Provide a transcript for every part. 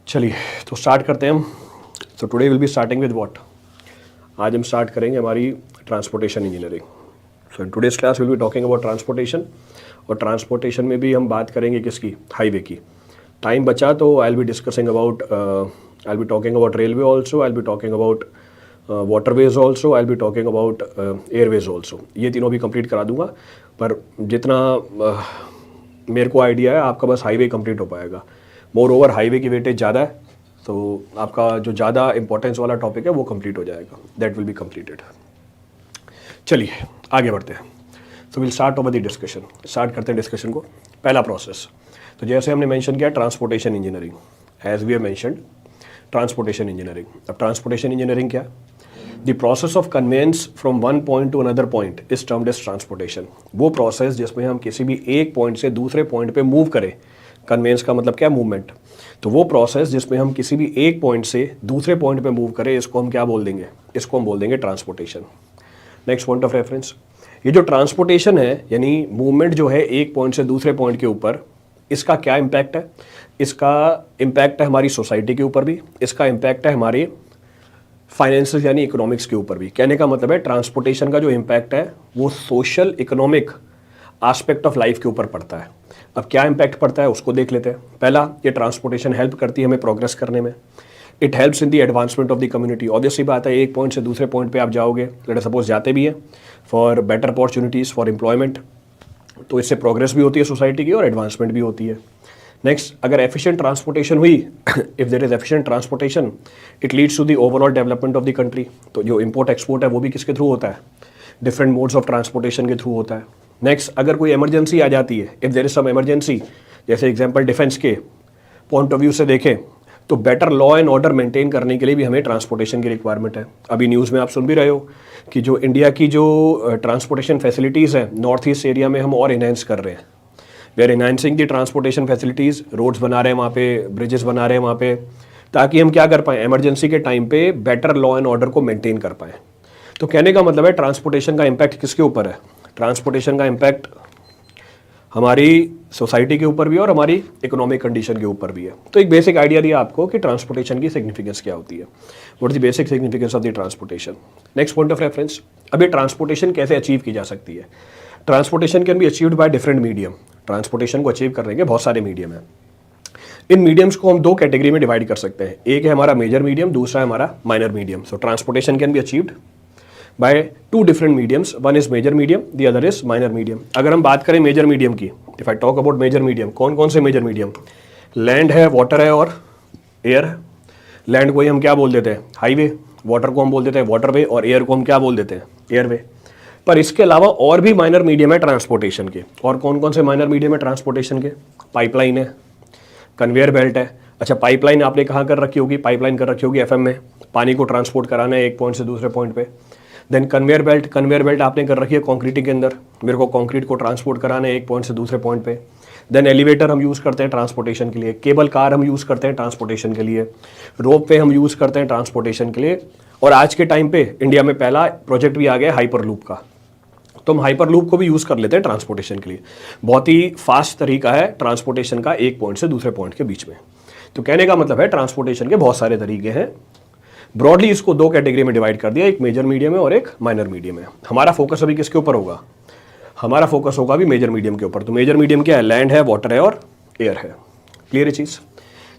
चलिए तो स्टार्ट करते हैं हम। तो today will be starting with what. आज हम स्टार्ट करेंगे हमारी transportation engineering. So in today's class will be talking about transportation, और ट्रांसपोर्टेशन में भी हम बात करेंगे किसकी, हाईवे की। टाइम बचा तो आई will be discussing about, I will be talking about railway also, I will be talking about waterways also, I will be talking about Airways also. ये तीनों भी कंप्लीट करा दूंगा, पर जितना मेरे को आइडिया है आपका बस हाईवे कंप्लीट हो पाएगा। मोर ओवर हाईवे की वेटेज ज़्यादा है, तो आपका जो ज़्यादा इंपॉर्टेंस वाला टॉपिक है वो कंप्लीट हो जाएगा, दैट विल बी कंप्लीटेड। चलिए आगे बढ़ते हैं। So will start over the discussion. Start करते हैं डिस्कशन को। पहला प्रोसेस, तो जैसे हमने मेंशन किया transportation engineering, as we have mentioned transportation engineering. अब ट्रांसपोर्टेशन इंजीनियरिंग क्या? The process of conveyance from one point to another point is termed as transportation. वो प्रोसेस जिसमें हम किसी भी एक पॉइंट से दूसरे पॉइंट पे मूव करें। कन्वेंस का मतलब क्या? मूवमेंट। तो वो प्रोसेस जिसमें हम किसी भी एक पॉइंट से दूसरे पॉइंट पे मूव करें, इसको हम क्या बोल देंगे? इसको हम बोल देंगे transportation. Next point of reference, ये जो ट्रांसपोर्टेशन है यानी मूवमेंट जो है एक पॉइंट से दूसरे पॉइंट के ऊपर, इसका क्या इम्पैक्ट है? इसका इम्पैक्ट है हमारी सोसाइटी के ऊपर भी, इसका इम्पैक्ट है हमारे फाइनेंशियल यानी इकोनॉमिक्स के ऊपर भी। कहने का मतलब है ट्रांसपोर्टेशन का जो इम्पैक्ट है वो social economic aspect of life के ऊपर पड़ता है। अब क्या इम्पैक्ट पड़ता है उसको देख लेते हैं। पहला, ये ट्रांसपोर्टेशन हेल्प करती है हमें प्रोग्रेस करने में। It helps in the advancement of the community. Obviously बात है, एक पॉइंट से दूसरे पॉइंट पे आप जाओगे, लेट सपोज जाते भी हैं for better opportunities for employment, तो इससे प्रोग्रेस भी होती है सोसाइटी की और एडवांसमेंट भी होती है। नेक्स्ट, अगर एफिशिएंट ट्रांसपोर्टेशन हुई, if there is efficient transportation, it leads to the overall development of the country. तो जो इम्पोर्ट एक्सपोर्ट है वो भी किसके थ्रू होता है? डिफरेंट मोड्स ऑफ ट्रांसपोर्टेशन के थ्रू होता है। नेक्स्ट, अगर कोई इमरजेंसी आ जाती है, if there is some emergency, जैसे एग्जांपल डिफेंस के पॉइंट ऑफ व्यू से देखें तो better law and order maintain करने के लिए भी हमें ट्रांसपोर्टेशन की रिक्वायरमेंट है। अभी न्यूज़ में आप सुन भी रहे हो कि जो इंडिया की जो ट्रांसपोर्टेशन फैसिलिटीज़ हैं नॉर्थ ईस्ट एरिया में हम और इनहेंस कर रहे हैं। We are enhancing the transportation facilities, roads बना रहे हैं वहाँ पे, ब्रिजेस बना रहे हैं वहाँ पे, ताकि हम क्या कर पाएँ, इमरजेंसी के टाइम पे बेटर लॉ एंड ऑर्डर को मेंटेन कर पाएँ। तो कहने का मतलब है ट्रांसपोर्टेशन का इम्पैक्ट किसके ऊपर है? ट्रांसपोर्टेशन का इम्पैक्ट हमारी सोसाइटी के ऊपर भी और हमारी इकोनॉमिक कंडीशन के ऊपर भी है। तो एक बेसिक आइडिया दिया आपको कि ट्रांसपोर्टेशन की सिग्निफिकेंस क्या होती है, what is the basic significance of the transportation. Next point of reference, अब ये ट्रांसपोर्टेशन कैसे अचीव की जा सकती है? Transportation can be achieved by different medium. Transportation को अचीव करने के बहुत सारे मीडियम है। इन मीडियम्स को हम दो कैटेगरी में डिवाइड कर सकते हैं। एक है हमारा मेजर मीडियम, दूसरा है हमारा minor medium. So transportation can be achieved by two different mediums, one is major medium, the other is minor medium। अगर हम बात करें मेजर मीडियम की, if I talk about major medium, कौन कौन से मेजर मीडियम? लैंड है, water है और एयर है। लैंड को ही हम क्या बोल देते हैं? हाईवे। वाटर को हम बोल देते हैं वाटरवे, और एयर को हम क्या बोल देते हैं? एयरवे। पर इसके अलावा और भी माइनर मीडियम है ट्रांसपोर्टेशन के। और कौन कौन से माइनर मीडियम है ट्रांसपोर्टेशन के? पाइपलाइन है, कन्वेयर बेल्ट है। अच्छा, पाइपलाइन आपने कहाँ कर रखी होगी? पाइपलाइन कर रखी होगी एफएम में, पानी को ट्रांसपोर्ट कराना है एक पॉइंट से दूसरे पॉइंट पे। देन कन्वेयर बेल्ट आपने कर रखी है कंक्रीटिंग के अंदर, मेरे को कंक्रीट को ट्रांसपोर्ट कराना है एक पॉइंट से दूसरे पॉइंट पे। देन एलिवेटर हम यूज़ करते हैं ट्रांसपोर्टेशन के लिए, केबल कार हम यूज़ करते हैं ट्रांसपोर्टेशन के लिए, रोप वे हम यूज़ करते हैं ट्रांसपोर्टेशन के लिए। और आज के टाइम पे इंडिया में पहला प्रोजेक्ट भी आ गया हाइपर लूप का, तो हम हाइपर लूप को भी यूज़ कर लेते हैं ट्रांसपोर्टेशन के लिए। बहुत ही फास्ट तरीका है ट्रांसपोर्टेशन का एक पॉइंट से दूसरे पॉइंट के बीच में। तो कहने का मतलब है ट्रांसपोर्टेशन के बहुत सारे तरीके हैं। ब्रॉडली इसको दो कैटेगरी में डिवाइड कर दिया, एक मेजर मीडियम है और एक माइनर मीडियम है। हमारा फोकस अभी किसके ऊपर होगा? हमारा फोकस होगा अभी मेजर मीडियम के ऊपर। तो मेजर मीडियम क्या है? लैंड है, वाटर है और एयर है। क्लियर है चीज़?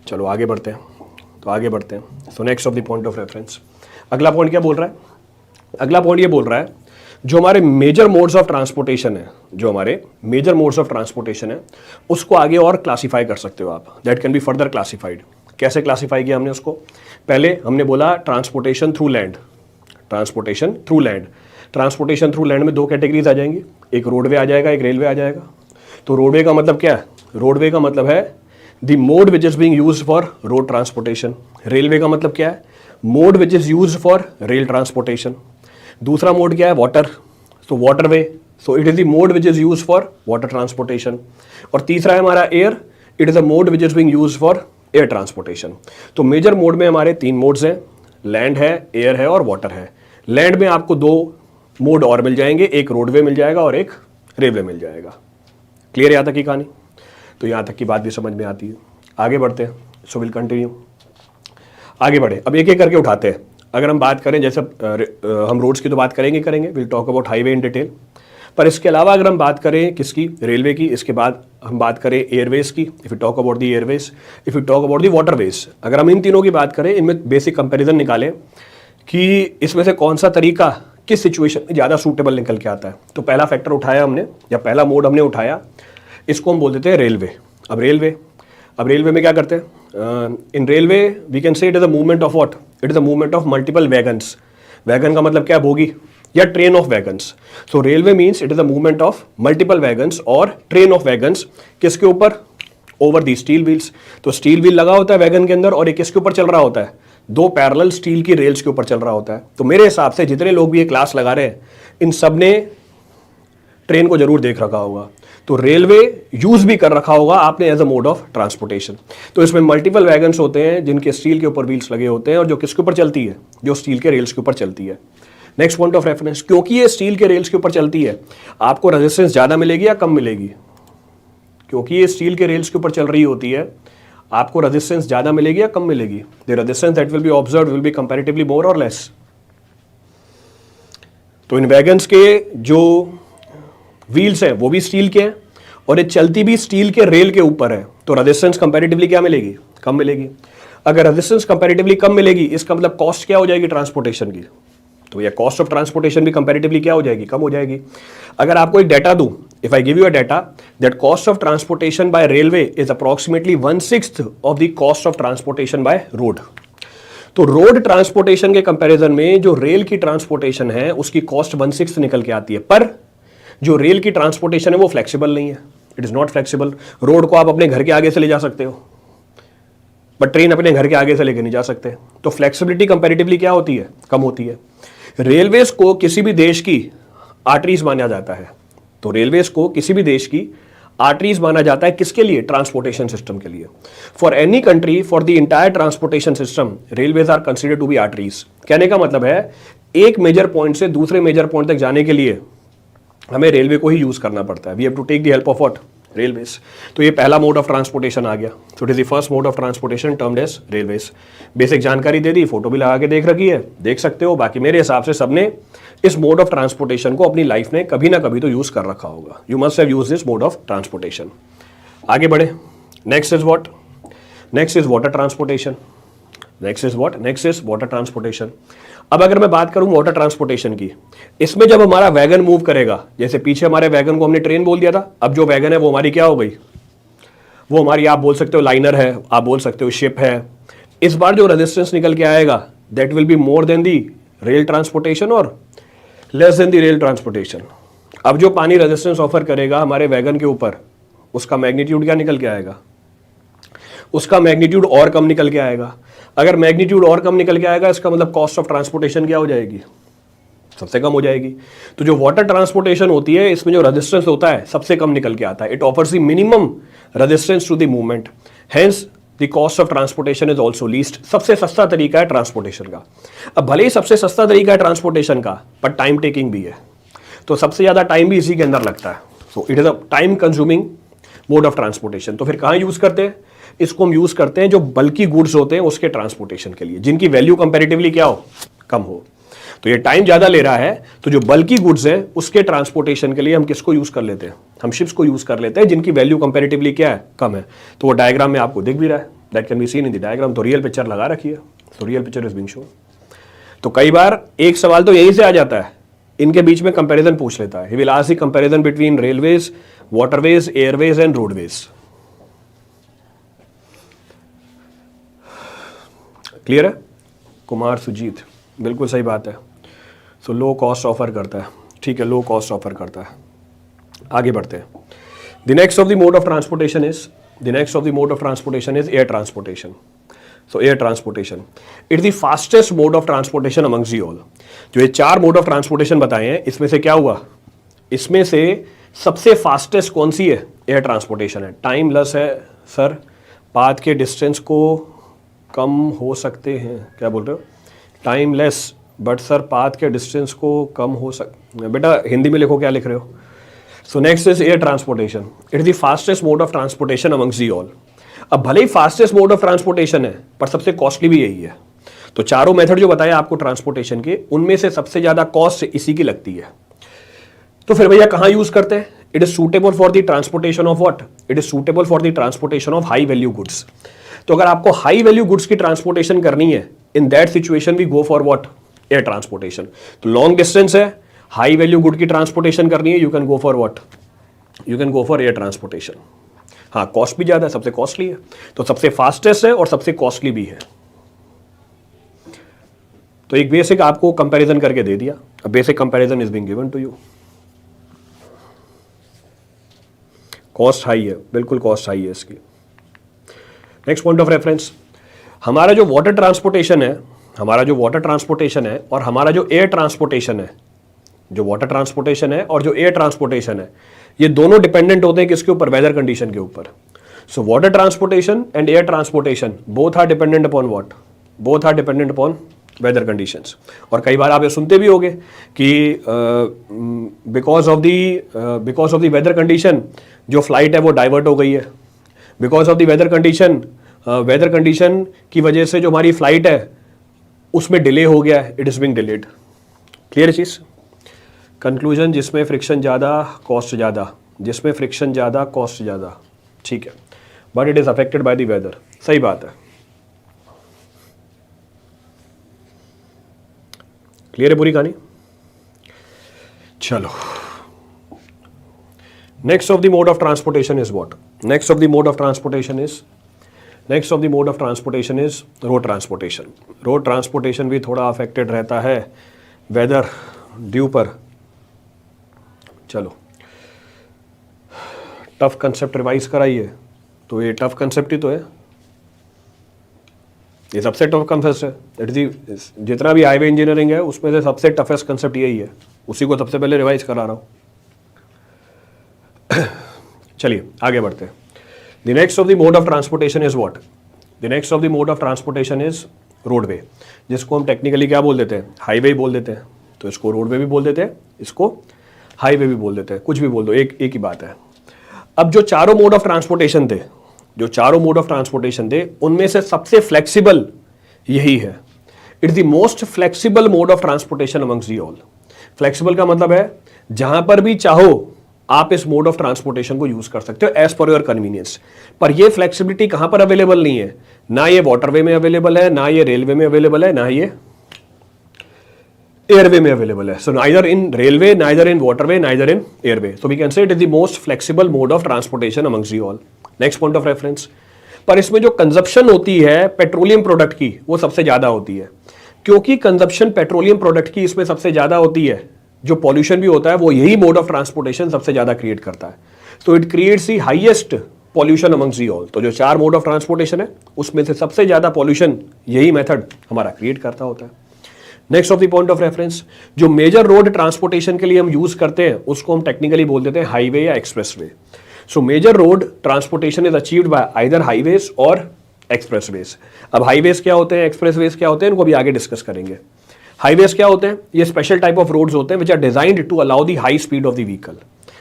चलो आगे बढ़ते हैं। तो आगे बढ़ते हैं। So next of the point of reference, अगला पॉइंट क्या बोल रहा है? अगला पॉइंट ये बोल रहा है जो हमारे मेजर मोड्स ऑफ ट्रांसपोर्टेशन है, जो हमारे मेजर मोड्स ऑफ ट्रांसपोर्टेशन है, उसको आगे और क्लासीफाई कर सकते हो आप। That can be further classified. कैसे क्लासीफाई किया हमने उसको? पहले हमने बोला transportation through land. Transportation through land, transportation through land में दो कैटेगरीज आ जाएंगी, एक रोडवे आ जाएगा, एक रेलवे आ जाएगा। तो रोडवे का मतलब क्या है? रोडवे का मतलब है the mode which is being used for road transportation. Railway का मतलब क्या है? Mode which is used for rail transportation. दूसरा मोड क्या है? वाटर। तो waterway, so it is the mode which is used for water transportation. और तीसरा है हमारा air, it is a mode which is being used for air transportation. तो major mode में हमारे तीन मोड्स हैं, लैंड है, एयर है और वाटर है। लैंड में आपको दो मोड और मिल जाएंगे, एक रोडवे मिल जाएगा और एक रेलवे मिल जाएगा। क्लियर यहाँ तक की कहानी? तो यहाँ तक की बात भी समझ में आती है। आगे बढ़ते हैं। So will continue. आगे बढ़े, अब एक एक करके उठाते हैं। अगर हम बात करें, जैसे हम रोड्स की तो बात करेंगे, will talk about highway in detail, पर इसके अलावा अगर हम बात करें किसकी, रेलवे की, इसके बाद हम बात करें एयरवेज की, if you talk about the Airways, if you talk about the waterways, अगर हम इन तीनों की बात करें, इनमें बेसिक कंपैरिजन निकालें कि इसमें से कौन सा तरीका किस सिचुएशन में ज़्यादा सूटेबल निकल के आता है। तो पहला फैक्टर उठाया हमने, या पहला मोड हमने उठाया, इसको हम बोल देते हैं रेलवे। अब रेलवे में क्या करते हैं, in railway we can say it is a movement of what, it is a movement of multiple wagons. Wagon का मतलब क्या है, बोगी या train of wagons. So railway means it is a movement of multiple wagons और train of wagons, किसके ऊपर, over the steel wheels. तो steel wheel लगा होता है वैगन के अंदर, और ये किसके ऊपर चल रहा होता है, दो पैरेलल स्टील की रेल्स के ऊपर चल रहा होता है। तो मेरे हिसाब से जितने लोग भी ये क्लास लगा रहे हैं, इन सब ने ट्रेन को जरूर देख रखा होगा, तो रेलवे यूज भी कर रखा होगा आपने as a mode of transportation. तो इसमें मल्टीपल वैगन्स होते हैं जिनके स्टील के ऊपर व्हील्स लगे होते हैं, और जो किसके ऊपर चलती है, जो स्टील के रेल्स के ऊपर चलती है। नेक्स्ट पॉइंट ऑफ रेफरेंस, क्योंकि ये स्टील के रेल्स के ऊपर चलती है, आपको रेजिस्टेंस ज़्यादा मिलेगी या कम मिलेगी, क्योंकि ये स्टील के रेल्स के ऊपर चल रही होती है, आपको रेजिस्टेंस ज़्यादा मिलेगी या कम मिलेगी, the resistance that will be observed will be comparatively more or less. तो इन वैगन्स के जो व्हील्स हैं वो भी स्टील के हैं, और ये चलती भी स्टील के रेल के ऊपर है, तो रेजिस्टेंस कंपैरेटिवली क्या मिलेगी, कम मिलेगी। अगर रेजिस्टेंस कंपैरेटिवली कम मिलेगी, इसका मतलब कॉस्ट क्या हो जाएगी ट्रांसपोर्टेशन की, तो ये कॉस्ट ऑफ ट्रांसपोर्टेशन भी कंपैरेटिवली क्या हो जाएगी, कम हो जाएगी। अगर आपको एक डाटा दूं, if I give you a data that cost of transportation by railway is approximately 1/6 of the cost of transportation by road, तो रोड ट्रांसपोर्टेशन के कंपैरिजन में जो रेल की ट्रांसपोर्टेशन है उसकी कॉस्ट 1/6 निकल के आती है। पर जो रेल की ट्रांसपोर्टेशन है वो फ्लेक्सिबल नहीं है, it is not flexible. Road को आप अपने घर के आगे से ले जा सकते हो, बट ट्रेन अपने घर के आगे से लेके नहीं जा सकते। तो फ्लेक्सिबिलिटी कंपैरेटिवली क्या होती है, कम होती है। रेलवेज को किसी भी देश की आर्टरीज माना जाता है, तो रेलवेज को किसी भी देश की आर्टरीज माना जाता है, किसके लिए, ट्रांसपोर्टेशन सिस्टम के लिए। For any country, for the entire transportation system, railways are considered to be arteries. कहने का मतलब है एक मेजर पॉइंट से दूसरे मेजर पॉइंट तक जाने के लिए हमें रेलवे को ही यूज करना पड़ता है। We have to take the help of what, railways. तो ये पहला मोड ऑफ ट्रांसपोर्टेशन आ गया, तो it is the first mode of transportation termed as railways. Basic जानकारी दे दी, फोटो भी लगा के देख रखी है, देख सकते हो। बाकी मेरे हिसाब से सबने इस मोड ऑफ ट्रांसपोर्टेशन को अपनी लाइफ में कभी ना कभी तो यूज कर रखा होगा। You must have used this mode of transportation. आगे बढ़े, next is what, next is water transportation. Next is what, next is water transportation. अब अगर मैं बात करूं वाटर ट्रांसपोर्टेशन की, इसमें जब हमारा वैगन मूव करेगा, जैसे पीछे हमारे वैगन को हमने ट्रेन बोल दिया था, अब जो वैगन है वो हमारी क्या हो गई, वो हमारी आप बोल सकते हो लाइनर है, आप बोल सकते हो शिप है। इस बार जो रेजिस्टेंस निकल के आएगा that will be more than the rail transportation और लेस देन दी रेल ट्रांसपोर्टेशन। अब जो पानी रेजिस्टेंस ऑफर करेगा हमारे वैगन के ऊपर, उसका मैग्नीट्यूड क्या निकल के आएगा, उसका मैग्नीट्यूड और कम निकल के आएगा। अगर मैग्नीट्यूड और कम निकल के आएगा, इसका मतलब कॉस्ट ऑफ ट्रांसपोर्टेशन क्या हो जाएगी, सबसे कम हो जाएगी। तो जो वाटर ट्रांसपोर्टेशन होती है, इसमें जो रेजिस्टेंस होता है सबसे कम निकल के आता है। It offers the minimum resistance to the movement, hence the cost of transportation is also least. सबसे सस्ता तरीका है ट्रांसपोर्टेशन का। अब भले ही सबसे सस्ता तरीका है ट्रांसपोर्टेशन का, पर टाइम टेकिंग भी है, तो सबसे ज्यादा टाइम भी इसी के अंदर लगता है। So it is a time consuming mode of transportation. तो फिर कहाँ यूज करते हैं इसको, हम यूज करते हैं जो बल्कि गुड्स होते हैं उसके ट्रांसपोर्टेशन के लिए, जिनकी वैल्यू कंपैरेटिवली क्या हो, कम हो। तो ये टाइम ज्यादा ले रहा है, तो जो बल्कि गुड्स है उसके ट्रांसपोर्टेशन के लिए हम किसको यूज कर लेते हैं, हम शिप्स को यूज कर लेते हैं, जिनकी वैल्यू कंपैरेटिवली क्या है, कम है। तो वो डायग्राम में आपको दिख भी रहा है, that can be seen in the diagram. तो रियल पिक्चर लगा रखी है, तो real picture is being shown. तो कई बार एक सवाल तो यहीं से आ जाता है, इनके बीच में कंपैरिजन पूछ लेता है। He will ask the comparison between railways, waterways, Airways and roadways. Clear है? कुमार सुजीत, बिल्कुल सही बात है। सो लो कॉस्ट ऑफर करता है, ठीक है, लो कॉस्ट ऑफर करता है। आगे बढ़ते हैं। The next of the mode of transportation is, the next of the mode of transportation is air transportation. So air transportation it the fastest mode of transportation amongst the all. जो ये चार mode of transportation बताए हैं, इसमें से क्या हुआ, इसमें से सबसे फास्टेस्ट कौन सी है, एयर ट्रांसपोर्टेशन है। टाइम लेस है सर, पाथ के डिस्टेंस को कम हो सकते हैं, क्या बोल रहे हो, time less but sir path के डिस्टेंस को कम हो बेटा हिंदी में लिखो क्या लिख रहे हो। So next is air transportation, it is the fastest mode of transportation amongst the all. अब भले ही फास्टेस्ट मोड ऑफ ट्रांसपोर्टेशन है, पर सबसे कॉस्टली भी यही है। तो चारों मेथड जो बताया आपको ट्रांसपोर्टेशन के, उनमें से सबसे ज्यादा कॉस्ट इसी की लगती है। तो फिर भैया कहां यूज करते हैं? It is suitable for the transportation of what? It is suitable for the transportation of high value goods. तो अगर आपको हाई वैल्यू गुड्स की ट्रांसपोर्टेशन करनी है, in that situation we go for what? Air transportation. तो long distance है, high value good की transportation करनी है, you can go for what? You can go for air transportation. हाँ, कॉस्ट भी ज्यादा है, सबसे कॉस्टली है, तो सबसे फास्टेस्ट है और सबसे कॉस्टली भी है। तो एक बेसिक आपको कंपैरिजन करके दे दिया। A basic comparison is being given to you. Cost high है, बिल्कुल कॉस्ट हाई है इसकी। नेक्स्ट पॉइंट ऑफ रेफरेंस, हमारा जो वाटर ट्रांसपोर्टेशन है, हमारा जो वाटर ट्रांसपोर्टेशन है और हमारा जो एयर ट्रांसपोर्टेशन है, जो वाटर ट्रांसपोर्टेशन है और जो एयर ट्रांसपोर्टेशन है, ये दोनों डिपेंडेंट होते हैं किसके ऊपर? वेदर कंडीशन के ऊपर। So water transportation and air transportation both are dependent upon what? Both are dependent upon weather conditions. और कई बार आप ये सुनते भी होंगे कि because of the weather condition जो फ्लाइट है वो डाइवर्ट हो गई है, because of the weather condition की वजह से जो हमारी फ्लाइट है उसमें डिले हो गया है, it is being delayed. Clear चीज? कंक्लूजन, जिसमें फ्रिक्शन ज़्यादा कॉस्ट ज़्यादा, जिसमें फ्रिक्शन ज़्यादा कॉस्ट ज़्यादा, ठीक है, but it is affected by the weather. सही बात है। क्लियर है पूरी कहानी? चलो, next of the mode of transportation is what? Next of the mode of transportation is road transportation. Road transportation भी थोड़ा अफेक्टेड रहता है वेदर ड्यू पर। चलो, टफ कंसेप्ट रिवाइज कराइए। तो ये टफ कंसेप्ट ही तो है, ये सबसे टफ कंसेप्ट है। जितना भी हाईवे इंजीनियरिंग है उसमें से सबसे टफेस्ट कंसेप्ट यही है, उसी को सबसे पहले रिवाइज करा रहा हूं। चलिए आगे बढ़ते हैं। The next of the mode of transportation is what? The next of the mode of transportation is roadway, जिसको हम टेक्निकली क्या बोल देते हैं? हाईवे बोल देते हैं। तो इसको रोडवे भी बोल देते हैं, इसको हाईवे भी बोल देते हैं, कुछ भी बोल दो, एक ही बात है। अब जो चारों मोड ऑफ ट्रांसपोर्टेशन थे, उनमें से सबसे फ्लेक्सिबल यही है। It's the most flexible mode of transportation amongst the all. Flexible का मतलब है जहां पर भी चाहो आप इस मोड ऑफ ट्रांसपोर्टेशन को यूज कर सकते हो एज पर योर कन्वीनियंस। पर ये फ्लेक्सिबिलिटी कहां पर अवेलेबल नहीं है? ना ये वाटरवे में अवेलेबल है, ना ये रेलवे में अवेलेबल है, ना ये एयरवे में अवेलेबल है। So neither in railway, neither in waterway, neither in airway. So we can say it is the most flexible mode of transportation amongst the all. Next point of reference, पर इसमें जो consumption होती है petroleum product की, वो सबसे ज्यादा होती है। क्योंकि कंजप्शन पेट्रोलियम प्रोडक्ट की इसमें सबसे ज्यादा होती है, जो पॉल्यूशन भी होता है वो यही मोड ऑफ ट्रांसपोर्टेशन सबसे ज्यादा क्रिएट करता है। So it creates the highest pollution amongst the all. तो जो चार मोड ऑफ ट्रांसपोर्टेशन है उसमें से सबसे ज्यादा पॉल्यूशन यही मेथड हमारा क्रिएट करता होता है। Next of the point of reference, जो मेजर रोड ट्रांसपोर्टेशन के लिए हम यूज करते हैं उसको हम टेक्निकली बोल देते हैं हाईवे या expressway. So major road transportation is achieved by either highways और एक्सप्रेसवेज। अब हाईवेज क्या होते हैं, एक्सप्रेसवेज क्या होते हैं, इनको भी आगे डिस्कस करेंगे। हाईवेज क्या होते हैं? ये स्पेशल टाइप ऑफ रोड्स होते हैं which are designed to allow the high speed of the vehicle.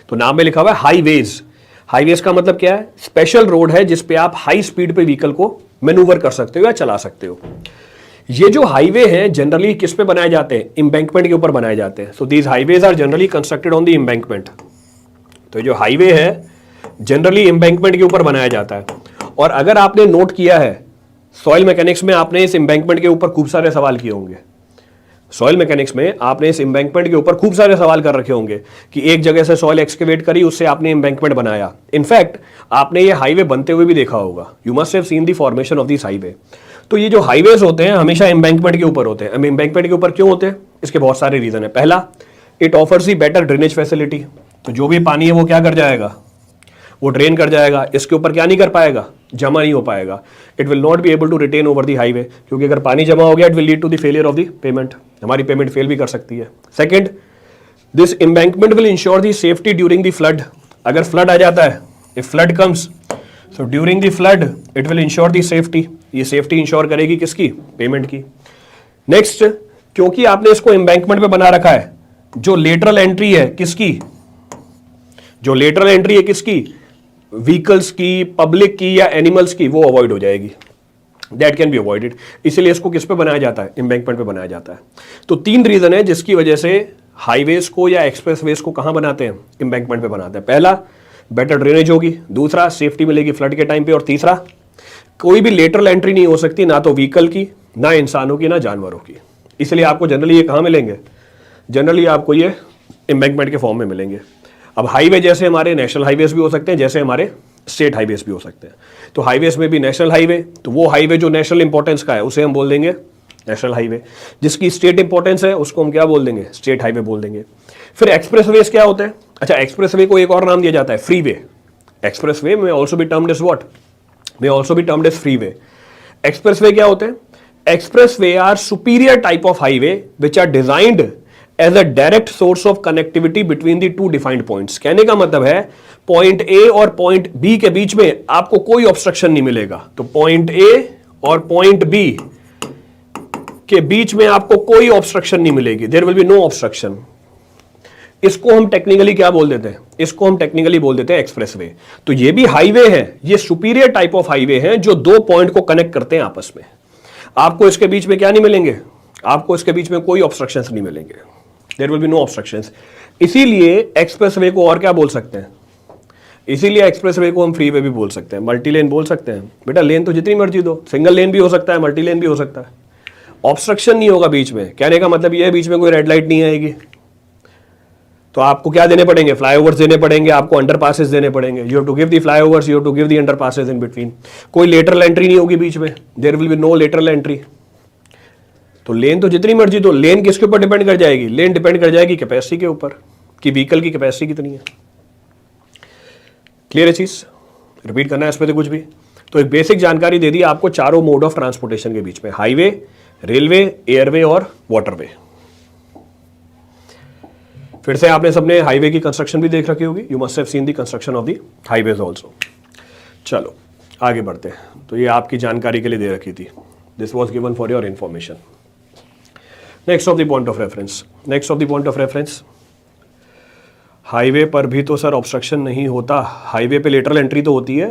तो नाम में लिखा हुआ है हाईवेज। हाईवेज का मतलब क्या है? स्पेशल रोड है जिसपे आप हाई स्पीड पे व्हीकल को मैनूवर कर सकते हो या चला सकते हो। ये जो हाईवे हैं जनरली किस पे बनाए जाते हैं? एम्बैंकमेंट के ऊपर बनाए जाते हैं। So these highways are generally constructed on the embankment. तो जो हाईवे है जनरली एम्बैंकमेंट के ऊपर बनाया जाता है। और अगर आपने नोट किया है सॉइल मैकेनिक्स में, आपने इस एम्बैंकमेंट के ऊपर खूब सारे सवाल किए होंगे। सॉइल मैकेनिक्स में आपने इस एम्बैंकमेंट के ऊपर खूब सारे सवाल कर रखे होंगे कि एक जगह से सॉइल एक्सकेवेट करी, उससे आपने एम्बैंकमेंट बनाया। इनफैक्ट आपने ये हाईवे बनते हुए भी देखा होगा। You must have seen the formation of this highway. तो ये जो हाईवेज होते हैं हमेशा एम्बैंकमेंट के ऊपर होते हैं। अब एम्बैंकमेंट के ऊपर क्यों होते हैं? इसके बहुत सारे रीजन है। पहला, it offers the better drainage facility. तो जो भी पानी है वो क्या कर जाएगा? वो ड्रेन कर जाएगा। इसके ऊपर क्या नहीं कर पाएगा? जमा नहीं हो पाएगा। It will not be able to retain over the highway, क्योंकि अगर पानी जमा हो गया it will lead to the failure of the pavement. हमारी पेमेंट फेल भी कर सकती है। Second, this embankment will ensure the safety during the flood. अगर फ्लड आ जाता है, if flood comes, so during the flood it will ensure the safety. ये सेफ्टी इंश्योर करेगी किसकी? पेमेंट की। नेक्स्ट, क्योंकि आपने इसको एम्बैंकमेंट पे बना रखा है, जो लेटरल एंट्री है किसकी? जो लेटरल एंट्री है किसकी? व्हीकल्स की, पब्लिक की या एनिमल्स की, वो अवॉइड हो जाएगी। That can be avoided. इसीलिए इसको किस पे बनाया जाता है, एम्बैंकमेंट पे बनाया जाता है। तो 3 रीजन है जिसकी वजह से हाईवेज को या एक्सप्रेसवेज को कहां बनाते हैं, एम्बैंकमेंट पे बनाते हैं। पहला, बेटर ड्रेनेज होगी, दूसरा सेफ्टी मिलेगी फ्लड के टाइम पे, और तीसरा कोई भी लेटरल एंट्री नहीं हो सकती, ना तो व्हीकल की, ना इंसानों की, ना जानवरों की। इसलिए आपको जनरली ये कहां मिलेंगे, जनरली आपको ये एम्बैंकमेंट के फॉर्म में मिलेंगे। अब हाईवे जैसे हमारे नेशनल हाईवेज भी हो सकते हैं, जैसे हमारे स्टेट हाईवेज भी हो सकते हैं। तो हाईवेज में भी नेशनल हाईवे, तो वो हाईवे जो नेशनल इंपॉर्टेंस का है उसे हम बोल देंगे नेशनल हाईवे, जिसकी स्टेट इंपॉर्टेंस है उसको हम क्या बोल देंगे, स्टेट हाईवे बोल देंगे। फिर एक्सप्रेसवेज क्या होते हैं, अच्छा एक्सप्रेसवे को एक और नाम दिया जाता है, फ्रीवे। एक्सप्रेसवे में also be termed as what, may also be termed as freeway. Expressway क्या होते हैं, expressway are superior type of highway which are designed as a direct source of connectivity between the two defined points. कहने का मतलब है point A और point B के बीच में आपको कोई ऑब्स्ट्रक्शन नहीं मिलेगा। तो पॉइंट A और पॉइंट B के बीच में आपको कोई ऑब्स्ट्रक्शन नहीं मिलेगी, there will be no obstruction. इसको हम टेक्निकली क्या बोल देते हैं, इसको हम टेक्निकली बोल देते हैं एक्सप्रेसवे। तो ये भी हाईवे है, ये सुपीरियर टाइप ऑफ हाईवे है जो दो पॉइंट को कनेक्ट करते हैं आपस में। आपको इसके बीच में क्या नहीं मिलेंगे, आपको इसके बीच में कोई ऑब्स्ट्रक्शंस नहीं मिलेंगे, there will be no obstructions. इसीलिए एक्सप्रेसवे को और क्या बोल सकते हैं, इसीलिए एक्सप्रेसवे को हम फ्रीवे भी बोल सकते हैं, मल्टी लेन बोल सकते हैं। बेटा लेन तो जितनी मर्जी दो, सिंगल लेन भी हो सकता है, मल्टी लेन भी हो सकता है, ऑब्स्ट्रक्शन नहीं होगा बीच में। कहने का मतलब ये है बीच में कोई रेड लाइट नहीं आएगी। तो आपको क्या देने पड़ेंगे, फ्लाईओवर्स देने पड़ेंगे, आपको अंडरपासेस देने पड़ेंगे। You have to give the flyovers, you have to give the underpasses in between. कोई लेटरल एंट्री नहीं होगी बीच में, there will be no lateral entry. तो लेन तो जितनी मर्जी दो, लेन किसके ऊपर डिपेंड कर जाएगी, लेन डिपेंड कर जाएगी कैपेसिटी के ऊपर कि व्हीकल की कैपेसिटी कितनी है। क्लियर है चीज, रिपीट करना है इसमें तो कुछ भी। तो एक बेसिक जानकारी दे दी आपको चारों मोड ऑफ ट्रांसपोर्टेशन के बीच में, हाईवे, रेलवे, एयरवे और वाटरवे। फिर से आपने सबने हाईवे की कंस्ट्रक्शन भी देख रखी होगी, you must have seen the construction of the highways also. चलो आगे बढ़ते हैं। तो ये आपकी जानकारी के लिए दे रखी थी, this was given for your information. Next of the point of reference, next of the point of reference, highway पर भी तो सर ऑब्स्ट्रक्शन नहीं होता, हाईवे पे लेटरल एंट्री तो होती है,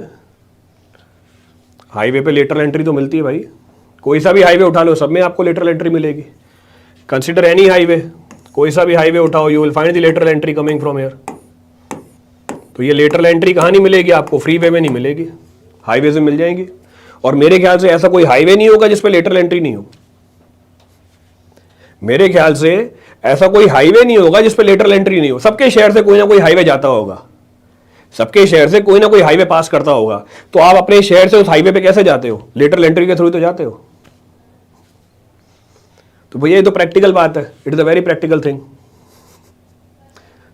हाईवे पे लेटरल एंट्री तो मिलती है भाई। कोई सा भी हाईवे उठा लो, सब में आपको लेटरल एंट्री मिलेगी। कंसिडर एनी हाईवे, कोई सा भी हाईवे उठाओ, you will find the lateral entry coming from here. तो ये लेटरल एंट्री कहाँ नहीं मिलेगी आपको, फ्रीवे में नहीं मिलेगी, हाईवे से मिल जाएंगी। और मेरे ख्याल से ऐसा कोई हाईवे नहीं होगा जिसपे लेटरल एंट्री नहीं हो, मेरे ख्याल से ऐसा कोई हाईवे नहीं होगा जिसपे लेटरल एंट्री नहीं हो। सबके शहर से कोई ना कोई हाईवे जाता होगा, सबके शहर से कोई ना कोई हाईवे पास करता होगा। तो आप अपने शहर से उस हाईवे पे कैसे जाते हो, लेटरल एंट्री के थ्रू तो जाते हो। तो भैया ये तो प्रैक्टिकल बात है, it is a very practical thing.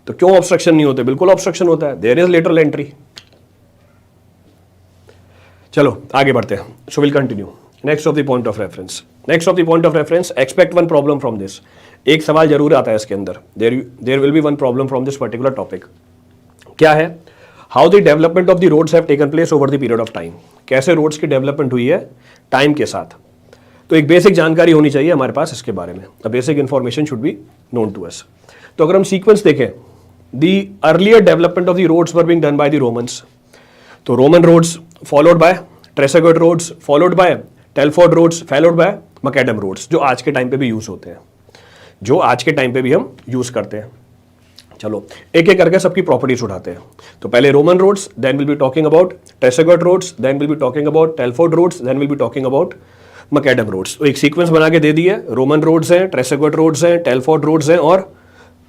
तो क्यों ऑब्स्ट्रक्शन नहीं होते, बिल्कुल ऑब्स्ट्रक्शन होता है, देयर इज लेटरल एंट्री। चलो आगे बढ़ते हैं, so will continue. Next of the point of reference, next of the point of reference, expect one problem from this. एक सवाल जरूर आता है इसके अंदर, there will be one problem from this particular topic. क्या है, how the development of the roads have taken place over the period of time. कैसे रोड्स की डेवलपमेंट हुई है टाइम के साथ। तो एक बेसिक जानकारी होनी चाहिए हमारे पास इसके बारे में, a basic information should be known to us. तो अगर हम सीक्वेंस देखें, the earlier development of the roads were being done by the Romans. तो Roman roads followed by Tresaguet roads, followed by Telford roads, followed by macadam roads, जो आज के time पे भी यूज होते हैं, जो आज के टाइम पे भी हम यूज करते हैं। चलो एक एक करके सबकी प्रॉपर्टीज उठाते हैं। तो पहले Roman roads, then will be talking about Tresaguet roads, then will be talking about Telford roads, then will be talking about macadam roads. तो एक सीक्वेंस बना के दे दी है, रोमन रोड्स हैं, ट्रेसेगर्ड रोड्स हैं, टेलफोर्ड रोड्स हैं और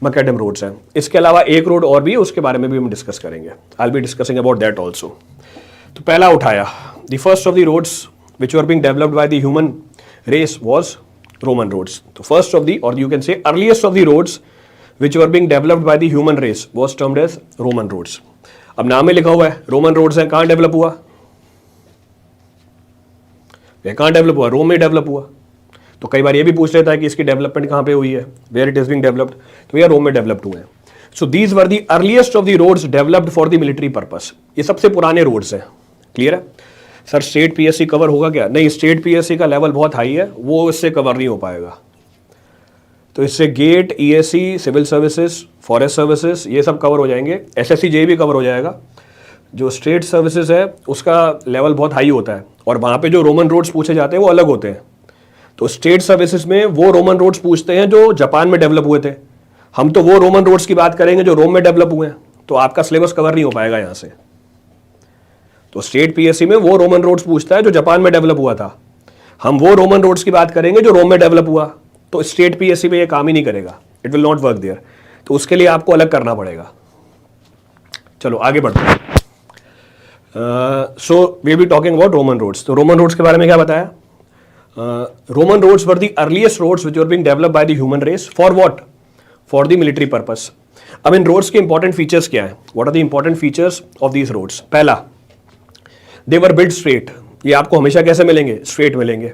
मैकडम रोड्स हैं। इसके अलावा एक रोड और भी है, उसके बारे में भी हम डिस्कस करेंगे, I will be discussing about that also. तो पहला उठाया, the first of the roads which were being developed by the human race was Roman roads. So first of the, or you can say earliest of the roads which were being developed by the human race was termed as Roman roads. अब नाम में लिखा हुआ है Roman roads हैं, कहाँ develop हुआ, ये कहाँ डेवलप हुआ, रोम में डेवलप हुआ। तो कई बार ये भी पूछ लेता है कि इसकी डेवलपमेंट कहाँ पे हुई है, where it is being developed, तो ये रोम में डेवलप्ड हुए हैं। So these were the earliest of the roads developed for the military purpose. ये सबसे पुराने रोड्स हैं, क्लियर है। सर स्टेट पीएससी कवर होगा क्या, नहीं, स्टेट पीएससी का लेवल बहुत हाई है, वो इससे कवर नहीं हो पाएगा। तो इससे GATE, ESC, civil services, forest services, ये सब कवर हो जाएंगे, एसएससी जेई भी कवर हो जाएगा, जो स्टेट सर्विसेज है उसका लेवल बहुत हाई होता है और वहाँ पे जो रोमन रोड्स पूछे जाते हैं वो अलग होते हैं। तो स्टेट सर्विसेज में वो रोमन रोड्स पूछते हैं जो जापान में डेवलप हुए थे। हम तो वो रोमन रोड्स की बात करेंगे जो रोम में डेवलप हुए हैं, तो आपका सिलेबस कवर नहीं हो पाएगा यहाँ से। तो स्टेट पीएससी में वो रोमन रोड्स पूछता है जो जापान में डेवलप हुआ था। हम वो रोमन रोड्स की बात करेंगे जो रोम में डेवलप हुआ, तो स्टेट पीएससी में ये काम ही नहीं करेगा, it will not work there. तो उसके लिए आपको अलग करना पड़ेगा। चलो आगे बढ़ते हैं। So we be talking about Roman roads. तो रोमन रोड्स के बारे में क्या बताया? Roman roads were the earliest roads which were being developed by the human race for what? For the military purpose. अब इन रोड्स के इंपॉर्टेंट फीचर्स क्या है? What are the important features of these roads? पहला, they were build straight. ये आपको हमेशा कैसे मिलेंगे? स्ट्रेट मिलेंगे,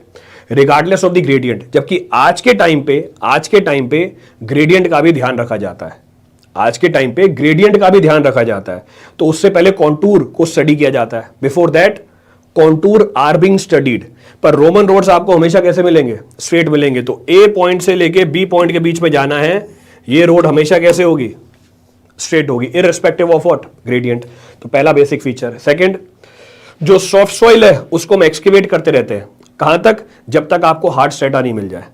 रिगार्डलेस ऑफ द ग्रेडियंट। जबकि आज के टाइम पे ग्रेडियंट का भी ध्यान रखा जाता है। आज के टाइम पे ग्रेडियंट का भी ध्यान रखा जाता है। तो उससे पहले कॉन्टूर को स्टडी किया जाता है। Before that contour are being studied. पर रोमन रोड्स आपको हमेशा कैसे मिलेंगे? स्ट्रेट मिलेंगे। तो ए पॉइंट से लेके बी पॉइंट के बीच में जाना है, ये रोड हमेशा कैसे होगी? स्ट्रेट होगी, इररिस्पेक्टिव ऑफ व्हाट? ग्रेडियंट। तो पहला बेसिक फीचर। सेकंड, जो सॉफ्ट सॉइल है उसको हम एक्सकेवेट करते रहते हैं। कहां तक? जब तक आपको हार्ड स्ट्रेटा नहीं मिल जाए।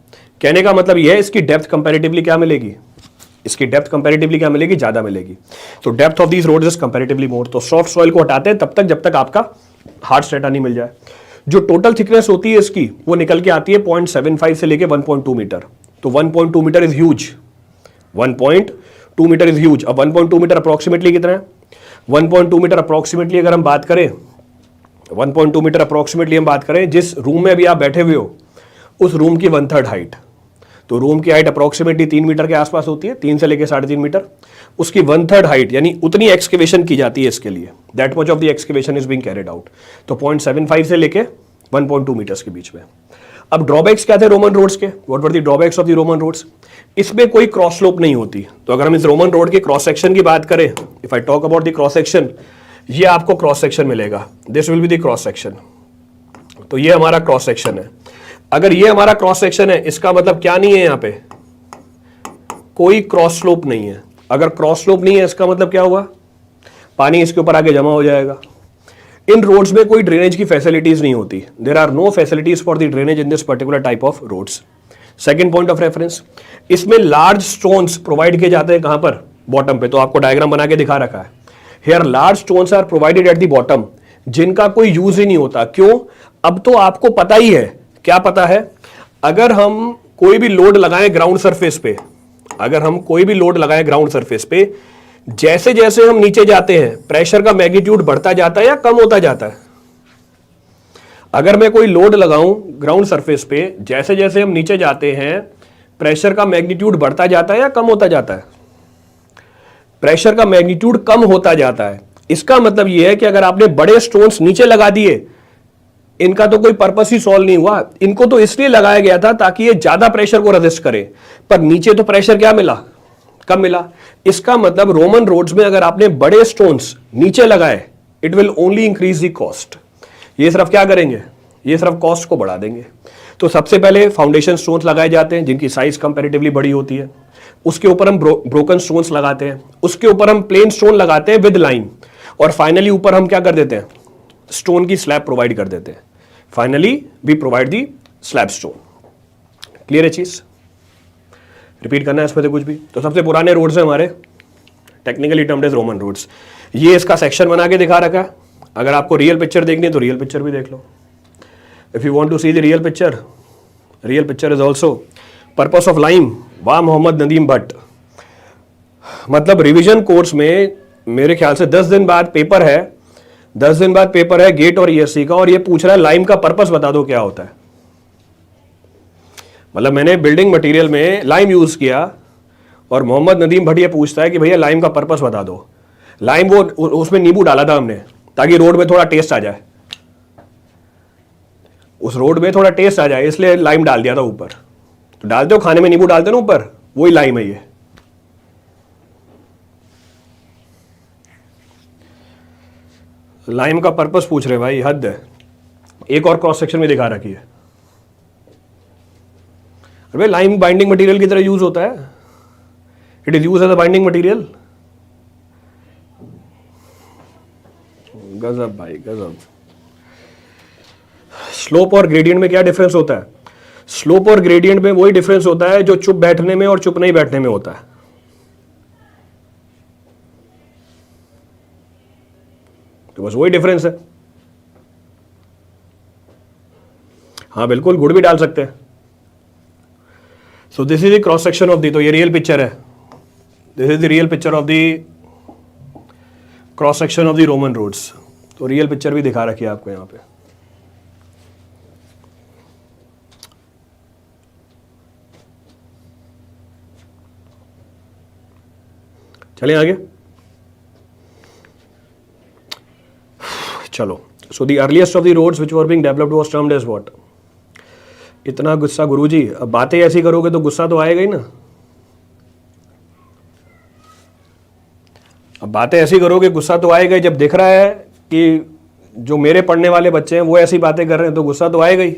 कहने का मतलब यह है इसकी डेप्थ कंपैरेटिवली क्या मिलेगी? इसकी डेप्थ कंपैरेटिवली क्या मिलेगी? ज्यादा मिलेगी। तो depth of these roads is comparatively more. तो सॉफ्ट सॉइल को हटाते हैं तब तक जब तक आपका हार्ड स्ट्रेटा नहीं मिल जाए। जो टोटल थिकनेस होती है इसकी वो निकल के आती है 0.75 से लेके 1.2 मीटर। तो 1.2 metre is huge. 1.2 metre is huge. अब 1.2 मीटर अप्रोक्सीमेटली कितना है? 1.2 मीटर अप्रोक्सीमेटली अगर हम बात करें, 1.2 मीटर अप्रोक्सीमेटली हम बात करें, जिस रूम में अभी आप बैठे हुए हो उस रूम की 1/3 हाइट। तो रूम की हाइट अप्रोक्सीमेटली 3 मीटर के आसपास होती है, 3 से लेकर 3.5 मीटर। उसकी 1/3 हाइट यानी उतनी एक्सकेवेशन की जाती है इसके लिए। That much of the excavation is being carried out. तो 0.75 से लेके 1.2 मीटर्स के बीच में। अब ड्रॉबैक्स क्या थे रोमन रोड्स के? What were the drawbacks of the Roman roads? इसमें कोई क्रॉस स्लोप नहीं होती। तो अगर हम इस रोमन रोड के क्रॉस सेक्शन की बात करें, if I talk about the cross section, ये आपको क्रॉस सेक्शन मिलेगा। This will be the cross section. तो ये हमारा क्रॉस सेक्शन है। अगर ये हमारा क्रॉस सेक्शन है, इसका मतलब क्या नहीं है? यहां पे कोई क्रॉस स्लोप नहीं है। अगर क्रॉस स्लोप नहीं है इसका मतलब क्या हुआ? पानी इसके ऊपर आके जमा हो जाएगा। इन रोड्स में कोई ड्रेनेज की फैसिलिटीज नहीं होती। There are no facilities for the drainage in this particular type of roads. Second point of reference, इसमें लार्ज स्टोन्स प्रोवाइड किए जाते हैं। कहां पर? बॉटम पे। तो आपको डायग्राम बना के दिखा रखा है। Here large stones are provided at the bottom, जिनका कोई यूज ही नहीं होता। क्यों? अब तो आपको पता ही है। क्या पता है? अगर हम कोई भी लोड लगाएं ग्राउंड सरफेस पे, अगर हम कोई भी लोड लगाएं ग्राउंड सरफेस पे, जैसे जैसे हम नीचे जाते हैं प्रेशर का मैग्नीट्यूड बढ़ता जाता है या कम होता जाता है? अगर मैं कोई लोड लगाऊं ग्राउंड सरफेस पे, जैसे जैसे हम नीचे जाते हैं प्रेशर का मैग्नीट्यूड बढ़ता जाता है या कम होता जाता है? प्रेशर का मैग्नीट्यूड कम होता जाता है। इसका मतलब यह है कि अगर आपने बड़े स्टोन्स नीचे लगा दिए, इनका तो कोई पर्पस ही सॉल्व नहीं हुआ। इनको तो इसलिए लगाया गया था ताकि ये ज्यादा प्रेशर को रेजिस्ट करे, पर नीचे तो प्रेशर क्या मिला? कम मिला। इसका मतलब रोमन रोड्स में अगर आपने बड़े स्टोन्स नीचे लगाए, it will only increase the cost. ये सिर्फ क्या करेंगे? ये सिर्फ कॉस्ट को बढ़ा देंगे। तो सबसे पहले फाउंडेशन स्टोन्स लगाए जाते हैं जिनकी साइज कंपैरेटिवली बड़ी होती है। उसके ऊपर हम ब्रोकन स्टोन्स लगाते हैं, उसके ऊपर हम प्लेन स्टोन लगाते हैं विद लाइन, और फाइनली ऊपर हम क्या कर देते हैं? स्टोन की स्लैब प्रोवाइड कर देते हैं। Finally we provide the slab stone. Clear है चीज? रिपीट करना है इसमें से कुछ भी? तो सबसे पुराने रोड्स हैं हमारे, technically termed as Roman roads. ये इसका सेक्शन बना के दिखा रखा है। अगर आपको रियल पिक्चर देखनी है तो रियल पिक्चर भी देख लो। If you want to see the real picture is also purpose of lime. वाह मोहम्मद नदीम भट्ट। मतलब रिवीजन कोर्स में मेरे ख्याल से 10 दिन बाद पेपर है, 10 दिन बाद पेपर है गेट और ईएससी का, और ये पूछ रहा है लाइम का पर्पस बता दो क्या होता है। मतलब मैंने बिल्डिंग मटेरियल में लाइम यूज किया और मोहम्मद नदीम भट्ट ये पूछता है कि भैया लाइम का पर्पस बता दो। लाइम वो उसमें नींबू डाला था हमने ताकि रोड में थोड़ा टेस्ट आ जाए, उस रोड में थोड़ा टेस्ट आ जाए, इसलिए लाइम डाल दिया था ऊपर। तो डालते हो खाने में नींबू डालते हो ना ऊपर, वही लाइम है ये। लाइम का पर्पस पूछ रहे भाई, हद है। एक और क्रॉस सेक्शन में दिखा रखी है। अरे लाइम बाइंडिंग मटेरियल की तरह यूज होता है। It is use as a binding material. गजब भाई गजब। स्लोप और ग्रेडियंट में क्या डिफरेंस होता है? स्लोप और ग्रेडियंट में वही डिफरेंस होता है जो चुप बैठने में और चुप नहीं बैठने में होता है। तो बस वही डिफरेंस है। हाँ बिल्कुल, गुड़ भी डाल सकते हैं। So this is the cross section of the, तो ये रियल पिक्चर है। This is the real picture of the cross section of the Roman roads. तो रियल पिक्चर भी दिखा रखी है आपको यहां पे। चलिए आगे चलो। So the earliest of the roads which were being developed was termed as what? इतना गुस्सा गुरुजी, अब बातें ऐसी करोगे तो गुस्सा तो आएगा ही ना। अब बातें ऐसी करोगे गुस्सा तो आएगा ही। जब दिख रहा है कि जो मेरे पढ़ने वाले बच्चे हैं वो ऐसी बातें कर रहे हैं तो गुस्सा तो आएगा ही।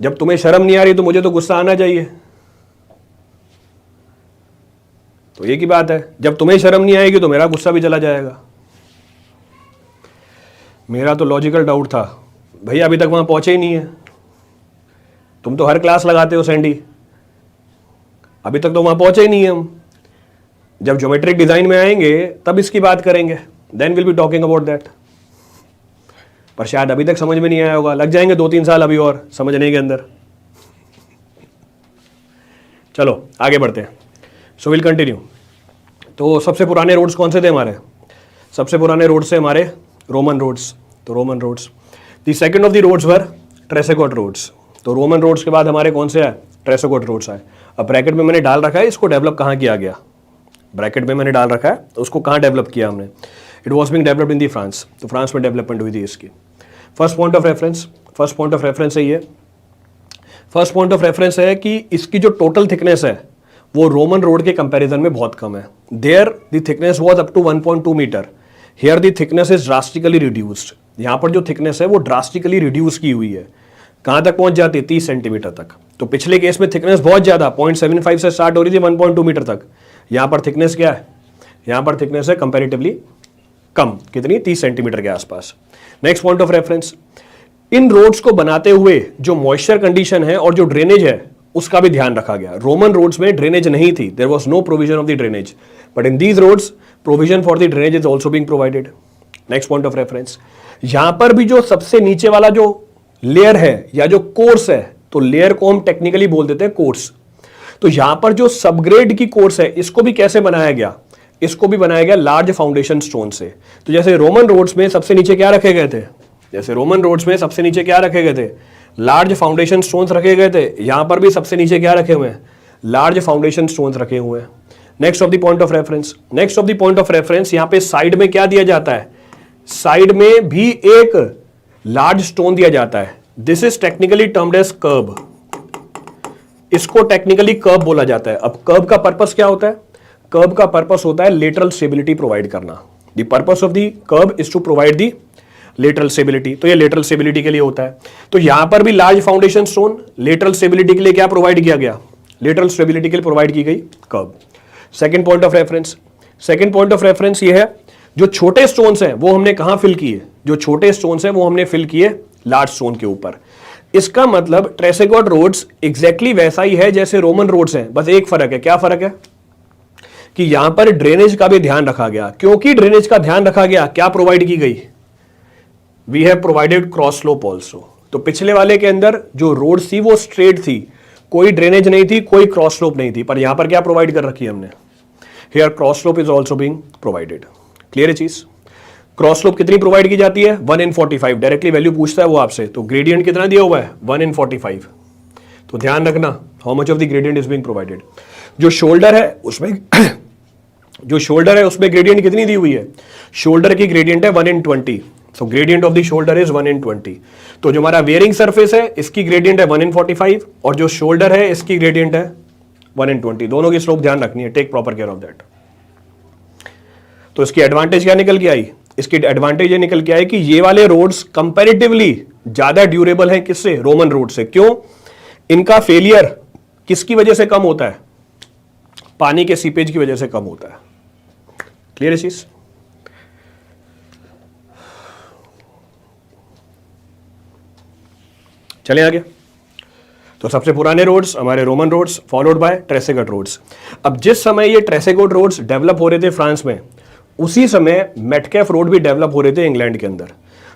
जब तुम्हें शर्म नहीं आ रही तो मुझे तो गुस्सा आना चाहिए। तो एक ही बात है, जब तुम्हें शर्म नहीं आएगी तो मेरा गुस्सा भी चला जाएगा। मेरा तो लॉजिकल डाउट था, भैया अभी तक वहां पहुंचे ही नहीं है। तुम तो हर क्लास लगाते हो सैंडी, अभी तक तो वहां पहुंचे ही नहीं है हम। जब ज्योमेट्रिक डिजाइन में आएंगे तब इसकी बात करेंगे, then will be talking about that. पर शायद अभी तक समझ में नहीं आया होगा, लग जाएंगे 2-3 साल अभी और समझने के अंदर। चलो आगे बढ़ते हैं। So will continue. तो सबसे पुराने रोड्स कौन से थे हमारे? सबसे पुराने रोड्स से हमारे रोमन रोड्स। तो Roman roads, the second of the roads were Tresaguet roads. तो रोमन रोड्स के बाद हमारे कौन से आए? ट्रेसेगोट रोड्स आए। अब ब्रैकेट में मैंने डाल रखा है, इसको डेवलप कहाँ किया गया? ब्रैकेट में मैंने डाल रखा है, तो उसको कहाँ डेवलप किया हमने? It was being developed in the France. तो फ्रांस में डेवलपमेंट हुई थी इसकी। फर्स्ट पॉइंट ऑफ रेफरेंस है ये। फर्स्ट पॉइंट ऑफ रेफरेंस है कि इसकी जो टोटल थिकनेस है वो रोमन रोड के कंपैरिजन में बहुत कम है। There the thickness was up to 1.2 metre, here the thickness is drastically reduced. यहाँ पर जो थिकनेस है वो ड्रास्टिकली रिड्यूस की हुई है। कहाँ तक पहुंच जाती है? 30 सेंटीमीटर तक। तो पिछले केस में थिकनेस बहुत ज्यादा 0.75 से स्टार्ट हो रही थी 1.2 मीटर तक। यहाँ पर थिकनेस क्या है? यहाँ पर थिकनेस है कंपेरेटिवली कम। कितनी? 30 सेंटीमीटर के आसपास। नेक्स्ट पॉइंट ऑफ रेफरेंस, इन रोड्स को बनाते हुए जो मॉइस्चर कंडीशन है और जो ड्रेनेज है उसका भी ध्यान रखा गया। रोमन रोड्स में ड्रेनेज नहीं थी, there was no provision of the drainage, but in these roads provision for the drainage is also being provided. Next point of reference, यहां पर भी जो सबसे नीचे वाला जो लेयर है या जो कोर्स है, तो लेयर को हम टेक्निकली बोल देते हैं कोर्स। तो यहां पर जो सबग्रेड की कोर्स है इसको भी कैसे बनाया गया? इसको भी बनाया गया लार्ज फाउंडेशन स्टोन से। तो जैसे रोमन रोड्स में सबसे नीचे क्या रखे गए थे? जैसे रोमन रोड्स में सबसे नीचे क्या रखे गए थे? लार्ज फाउंडेशन स्टोन्स रखे गए थे। यहां पर भी सबसे नीचे क्या रखे हुए हैं? लार्ज फाउंडेशन स्टोन्स रखे हुए हैं। Next of the point of reference, यहां पे साइड में क्या दिया जाता है? साइड में भी एक लार्ज स्टोन दिया जाता है। This is technically termed as kerb. इसको टेक्निकली कर्ब बोला जाता है। अब कर्ब का पर्पस क्या होता है? कर्ब का पर्पस होता है लेटरल स्टेबिलिटी प्रोवाइड करना। The purpose of the kerb is to provide the lateral stability. तो ये लेटरल स्टेबिलिटी के लिए होता है। तो यहां पर भी large foundation stone lateral stability के लिए क्या प्रोवाइड किया गया? लेटरल स्टेबिलिटी के लिए प्रोवाइड की गई कर्ब। सेकंड पॉइंट ऑफ रेफरेंस ये है, जो छोटे स्टोन्स हैं वो हमने कहां फिल किए? जो छोटे स्टोन्स हैं वो हमने फिल किए लार्ज स्टोन के ऊपर। इसका मतलब ट्रेसेगोट रोड्स एग्जैक्टली वैसा ही है जैसे रोमन रोड्स हैं, बस एक फर्क है। क्या फर्क है? कि यहां पर ड्रेनेज का भी ध्यान रखा गया। क्योंकि ड्रेनेज का ध्यान रखा गया, क्या प्रोवाइड की गई? We have provided cross slope also. तो पिछले वाले के अंदर जो रोड थी वो स्ट्रेट थी, कोई ड्रेनेज नहीं थी, कोई क्रॉस स्लोप नहीं थी। पर यहां पर क्या प्रोवाइड कर रखी है हमने? Here cross slope is also being provided. Clear है चीज? क्रॉस स्लोप कितनी प्रोवाइड की जाती है? 1/45। डायरेक्टली वैल्यू पूछता है वो आपसे। तो ग्रेडियंट कितना दिया हुआ है? 1/45। तो ध्यान रखना, how much of the gradient is being provided. जो शोल्डर है उसमें ग्रेडियंट कितनी दी हुई है? शोल्डर की ग्रेडियंट है 1/20। So gradient of the shoulder is 1/20। तो जो हमारा वेयरिंग सरफेस है इसकी ग्रेडियंट है 1/45 और जो शोल्डर है इसकी ग्रेडियंट है 1/20। दोनों की स्लोप ध्यान रखनी है। Take proper care of that. तो इसकी एडवांटेज क्या निकल के आई? इसकी एडवांटेज ये निकल के आई कि ये वाले रोड्स कंपैरेटिवली ज्यादा ड्यूरेबल हैं किससे? रोमन रोड से। क्यों? इनका फेलियर किसकी वजह से कम होता है? पानी के सीपेज की वजह से कम होता है। क्लियर है चीज? चले आगे। तो सबसे पुराने रोड्स हमारे Roman roads, followed by Tresaguet roads. अब जिस समय ये ट्रेसेगेट रोड्स डेवलप हो रहे थे फ्रांस में, उसी समय मेटकैफ रोड भी डेवलप हो रहे थे इंग्लैंड के अंदर।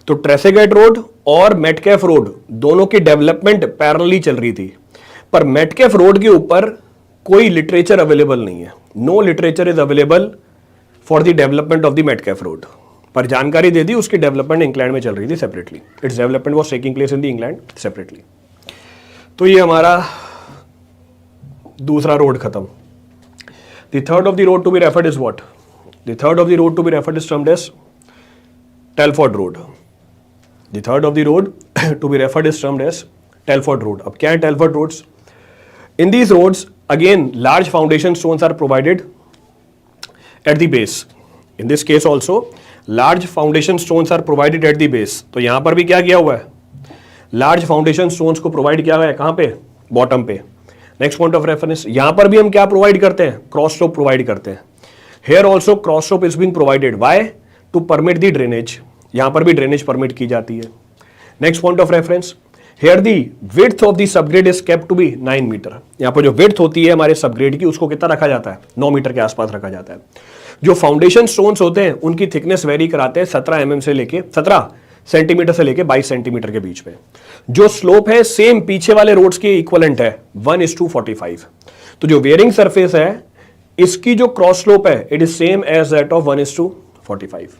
तो ट्रेसेगेट रोड और मेटकैफ रोड दोनों की डेवलपमेंट पैरेलली चल रही थी, पर मेटकैफ रोड के ऊपर कोई लिटरेचर अवेलेबल नहीं है। No literature is available for the development of the Metcalfe road. पर जानकारी दे दी उसकी डेवलपमेंट इंग्लैंड में चल रही थी separately. Its development was taking place in the England separately. तो ये हमारा दूसरा रोड खत्म। The third of the road to be referred is what? The third of the road to be referred is termed as Telford road. The third of the road to be referred is termed as Telford road. अब क्या है Telford roads? In these roads again large foundation stones are provided at the base. In this case also large foundation stones are provided at the base. तो यहां पर भी क्या किया हुआ है? लार्ज फाउंडेशन स्टोन्स को प्रोवाइड किया हुआ है। कहां पे? बॉटम पे। नेक्स्ट पॉइंट ऑफ रेफरेंस, यहां पर भी हम क्या प्रोवाइड करते हैं? क्रॉस स्लोप प्रोवाइड करते हैं। Here also cross slope is being provided. Why? To permit the drainage. यहां पर भी ड्रेनेज परमिट की जाती है। Next point of reference, here the width of the subgrade is kept to be 9 metre. यहां पर जो विड्थ होती है हमारे सबग्रेड की, उसको कितना रखा जाता है? 9 मीटर के आसपास रखा जाता है। जो फाउंडेशन स्टोन्स होते हैं उनकी थिकनेस वेरी कराते हैं 17 mm से लेके 17 सेंटीमीटर से लेके 22 सेंटीमीटर के बीच में। जो स्लोप है सेम पीछे वाले रोड्स के इक्वलेंट है 1:45। तो जो वेयरिंग सरफेस है इसकी जो क्रॉस स्लोप है it is same as that of 1:45।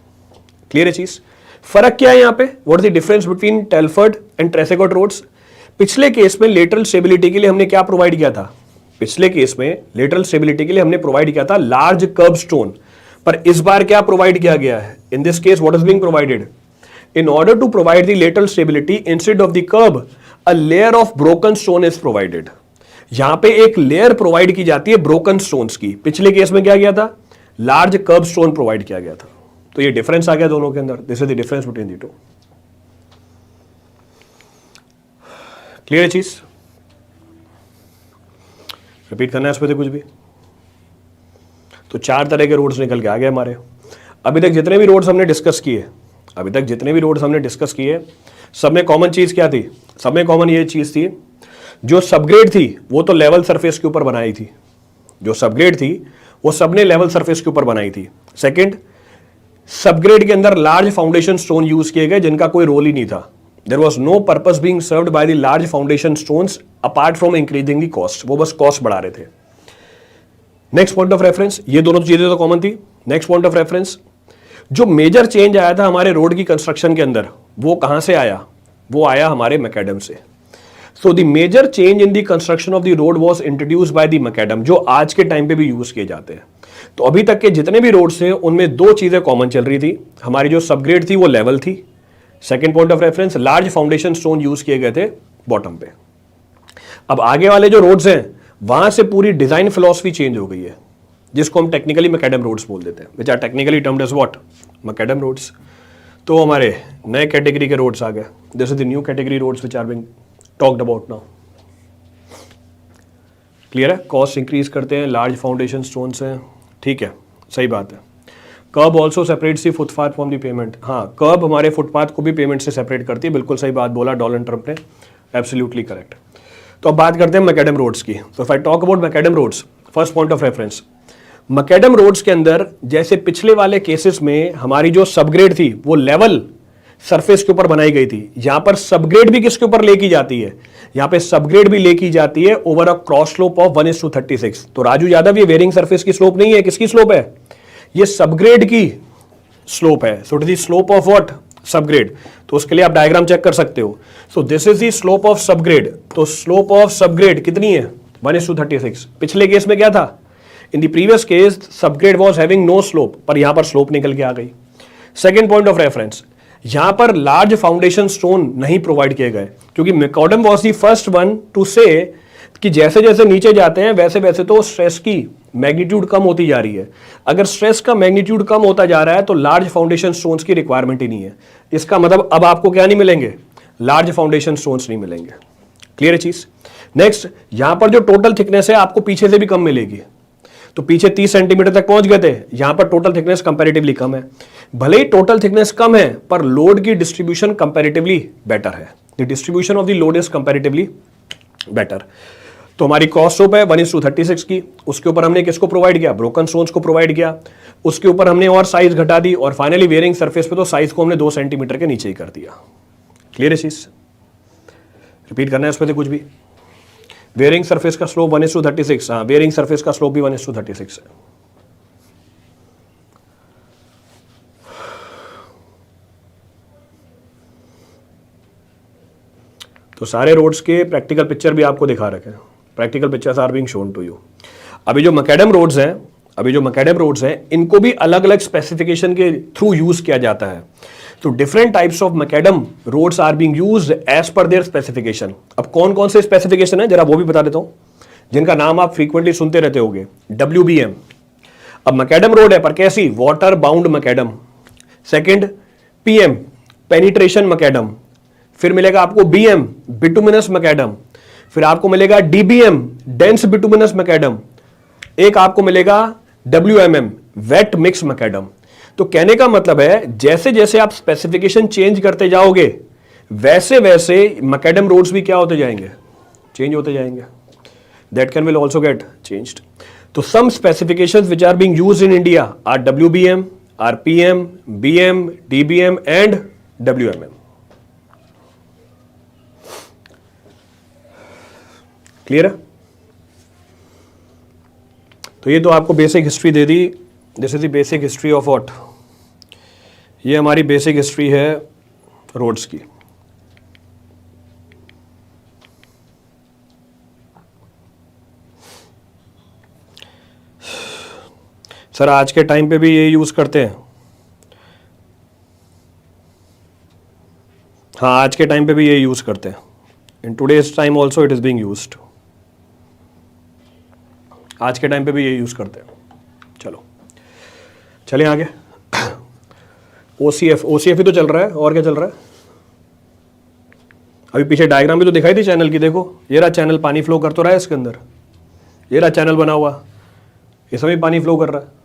Clear है चीज? फर्क क्या है यहां पे? What is the difference between Telford and Tresaguet roads? पिछले केस में लेटरल स्टेबिलिटी के लिए हमने क्या प्रोवाइड किया था? पिछले केस में लेटरल स्टेबिलिटी के लिए हमने प्रोवाइड किया था लार्ज कर्ब स्टोन। पर इस बार क्या प्रोवाइड किया गया है? इन this case what is being provided? In order to provide the lateral stability instead of the curb, a layer of broken stone is provided. यहां पे एक लेयर प्रोवाइड की जाती है ब्रोकन स्टोन्स की। पिछले केस में क्या किया था? लार्ज कर्ब स्टोन प्रोवाइड किया गया था। तो ये डिफरेंस आ गया दोनों के अंदर। This is the difference between the to. Clear है चीज? रिपीट करना है इस पे कुछ भी? तो 4 तरह के रोड्स निकल के आ गए हमारे। अभी तक जितने भी रोड्स हमने डिस्कस किए, सब में कॉमन चीज क्या थी? सब में कॉमन ये चीज थी, जो सबग्रेड थी वो तो लेवल सरफेस के ऊपर बनाई थी। जो सबग्रेड थी वो सबने लेवल सरफेस के ऊपर बनाई थी। सेकंड, सबग्रेड के अंदर लार्ज फाउंडेशन स्टोन यूज किए गए जिनका कोई रोल ही नहीं था। There was no purpose being served by the large foundation stones apart from increasing the cost. वो बस कॉस्ट बढ़ा रहे थे। नेक्स्ट पॉइंट ऑफ रेफरेंस, ये दोनों चीजें तो कॉमन थी। नेक्स्ट पॉइंट ऑफ रेफरेंस, जो मेजर चेंज आया था हमारे रोड की कंस्ट्रक्शन के अंदर, वो कहां से आया? वो आया हमारे मैकेडम से। So the major change in the construction of the road was introduced by the macadam, जो आज के टाइम पे भी यूज किए जाते हैं। तो अभी तक के जितने भी रोड्स थे उनमें 2 चीजें कॉमन चल रही थी। हमारी जो सबग्रेड थी वो लेवल थी। Second point of reference, large foundation stone use किए गए थे बॉटम पे। अब आगे वाले जो रोड्स हैं वहां से पूरी डिजाइन फिलॉसफी चेंज हो गई है, जिसको हम टेक्निकली मैकेडम रोड्स बोल देते हैं, which are technically termed as what? Macadam roads. तो हमारे नए कैटेगरी के रोड्स आ गए। This is the new category roads which are being talked about now. Clear है? कॉस्ट इंक्रीज करते हैं, लार्ज फाउंडेशन स्टोन्स हैं, ठीक है, सही बात है। Kerb also separates the footpath from the pavement. हाँ, कर्ब हमारे फुटपाथ को भी पेमेंट से सेपरेट करती है। बिल्कुल सही बात बोला डोनाल्ड ट्रंप ने, एब्सोल्युटली करेक्ट। तो अब बात करते हैं मैकेडम रोड्स की। तो if I talk about macadam roads, first point of reference, macadam roads के अंदर जैसे पिछले वाले केसेस में हमारी जो सबग्रेड थी वो लेवल सरफेस के ऊपर बनाई गई थी, यहां पर सबग्रेड भी किसके ऊपर लेकी जाती है? यहां पे सबग्रेड भी लेकी जाती है over a cross slope of 1:36। तो राजू यादव, ये वेरिंग सरफेस की स्लोप नहीं है, किसकी स्लोप है? ये सबग्रेड की स्लोप है। So it is the slope of what? Subgrade. तो उसके लिए आप डायग्राम चेक कर सकते हो। So this is the slope of subgrade. तो स्लोप ऑफ सबग्रेड कितनी है? 1:36। पिछले केस में क्या था? In the previous case subgrade was having no slope, पर यहां पर स्लोप निकल के आ गई। सेकंड पॉइंट ऑफ रेफरेंस, यहां पर लार्ज फाउंडेशन स्टोन नहीं प्रोवाइड किए गए, क्योंकि macadam was the first one two से कि जैसे जैसे नीचे जाते हैं वैसे वैसे तो स्ट्रेस की मैग्नीट्यूड कम होती जा रही है। अगर स्ट्रेस का मैग्नीट्यूड कम होता जा रहा है तो लार्ज फाउंडेशन स्टोन्स की रिक्वायरमेंट ही नहीं है। इसका मतलब अब आपको क्या नहीं मिलेंगे? लार्ज फाउंडेशन स्टोन्स नहीं मिलेंगे। क्लियर है चीज? नेक्स्ट, यहां पर जो टोटल थिकनेस है आपको पीछे से भी कम मिलेगी। तो पीछे 30 सेंटीमीटर तक पहुंच गए थे, यहां पर टोटल थिकनेस कंपैरेटिवली कम है। भले ही टोटल थिकनेस कम है पर लोड की डिस्ट्रीब्यूशन कंपैरेटिवली बेटर है। The distribution of the load is comparatively better. तो हमारी कॉस्ट स्लोप है 1:36 की, उसके ऊपर हमने किसको प्रोवाइड किया, ब्रोकन स्टोन्स को प्रोवाइड किया, उसके ऊपर हमने और साइज घटा दी, और फाइनली वेयरिंग सरफेस पे तो साइज को हमने 2 सेंटीमीटर के नीचे ही कर दिया। क्लियर है चीज, रिपीट करना है उसमें से कुछ भी। वेयरिंग सरफेस का स्लोप 1:36, हाँ वेयरिंग सरफेस का स्लोप भी 1:36 है। तो सारे रोड्स के प्रैक्टिकल पिक्चर भी आपको दिखा रखे हैं, practical pictures are being shown to you. अभी जो मैकेडम रोड्स हैं इनको भी अलग अलग स्पेसिफिकेशन के थ्रू यूज किया जाता है। तो different types of macadam roads are being used as per their specification. अब कौन कौन से स्पेसिफिकेशन है जरा वो भी बता देता हूं, जिनका नाम आप फ्रीक्वेंटली सुनते रहते होगे। WBM, अब मैकेडम रोड है पर कैसी, water bound macadam. Second PM, penetration macadam. फिर मिलेगा आपको BM, बिटुमिनस मैकेडम। फिर आपको मिलेगा DBM, डेंस बिटुमिनस मैकेडम। एक आपको मिलेगा WMM, वेट मिक्स मैकेडम। तो कहने का मतलब है जैसे जैसे आप स्पेसिफिकेशन चेंज करते जाओगे वैसे वैसे मैकेडम रोड्स भी क्या होते जाएंगे, चेंज होते जाएंगे। That can will also get changed. तो some specifications which are being used in India are WBM, are PM, BM, DBM and WMM। Clear है? तो ये तो आपको बेसिक हिस्ट्री दे दी। This is the basic history of what, ये हमारी बेसिक हिस्ट्री है रोड्स की। सर आज के टाइम पे भी ये यूज करते हैं? हाँ आज के टाइम पे भी ये यूज करते हैं। In today's time also it is being used. आज के टाइम पे भी ये यूज करते हैं। चलो चलें आगे। OCF ही तो चल रहा है, और क्या चल रहा है? अभी पीछे डायग्राम भी तो दिखाई थी चैनल की, देखो ये रहा चैनल, पानी फ्लो कर तो रहा है इसके अंदर, ये रहा चैनल बना हुआ, इसमें भी पानी फ्लो कर रहा है।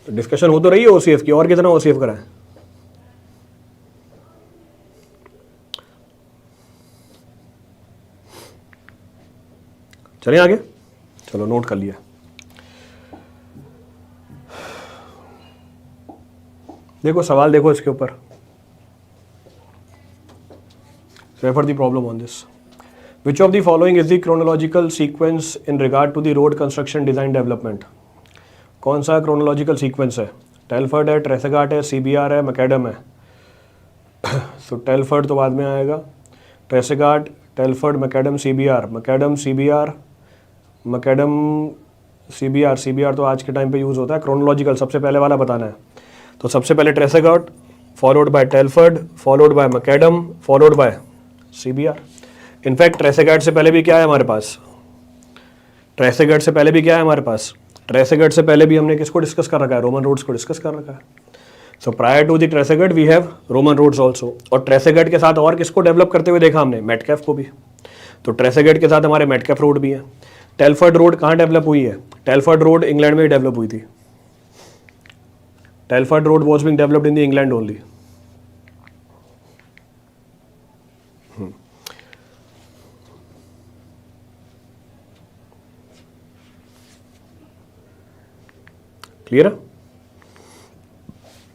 तो डिस्कशन हो तो रही है OCF की, और कितना OCF करा है? चलें आगे, चलो नोट कर लिया। देखो सवाल देखो इसके ऊपर, refer the problem on this. Which of the following is the chronological sequence in regard to the road construction design development. कौन सा क्रोनोलॉजिकल सीक्वेंस है? टेलफर्ड है, ट्रेसेगार्ट है, CBR है, मैकेडम है। तो टेलफर्ड तो बाद में आएगा, Tresaguet, Telford, Macadam, CBR, Macadam, CBR, Macadam, CBR तो आज के टाइम पे यूज़ होता है। क्रोनोलॉजिकल सबसे पहले वाला बताना है, तो सबसे पहले Tresaguet, followed by Telford, followed by Macadam, followed by CBR। In fact Tresaguet से पहले भी क्या है हमारे पास, ट्रेसेगार्ट से पहले भी क्या है हमारे पास, ट्रेसेगार्ट से पहले भी हमने किसको डिस्कस कर रखा है, रोमन रोड्स को डिस्कस कर रखा है। So prior to the Tresaguet we have Roman roads also. और ट्रेसेगार्ट के साथ और किसको डेवलप करते हुए देखा हमने, मेटकैफ को भी। तो ट्रेसेगार्ट के साथ हमारे मेटकैफ रोड भी है। टेलफर्ड रोड कहाँ डेवलप हुई है? टेलफर्ड रोड इंग्लैंड में ही डेवलप हुई थी। Telford road was being developed in the England only. Clear है?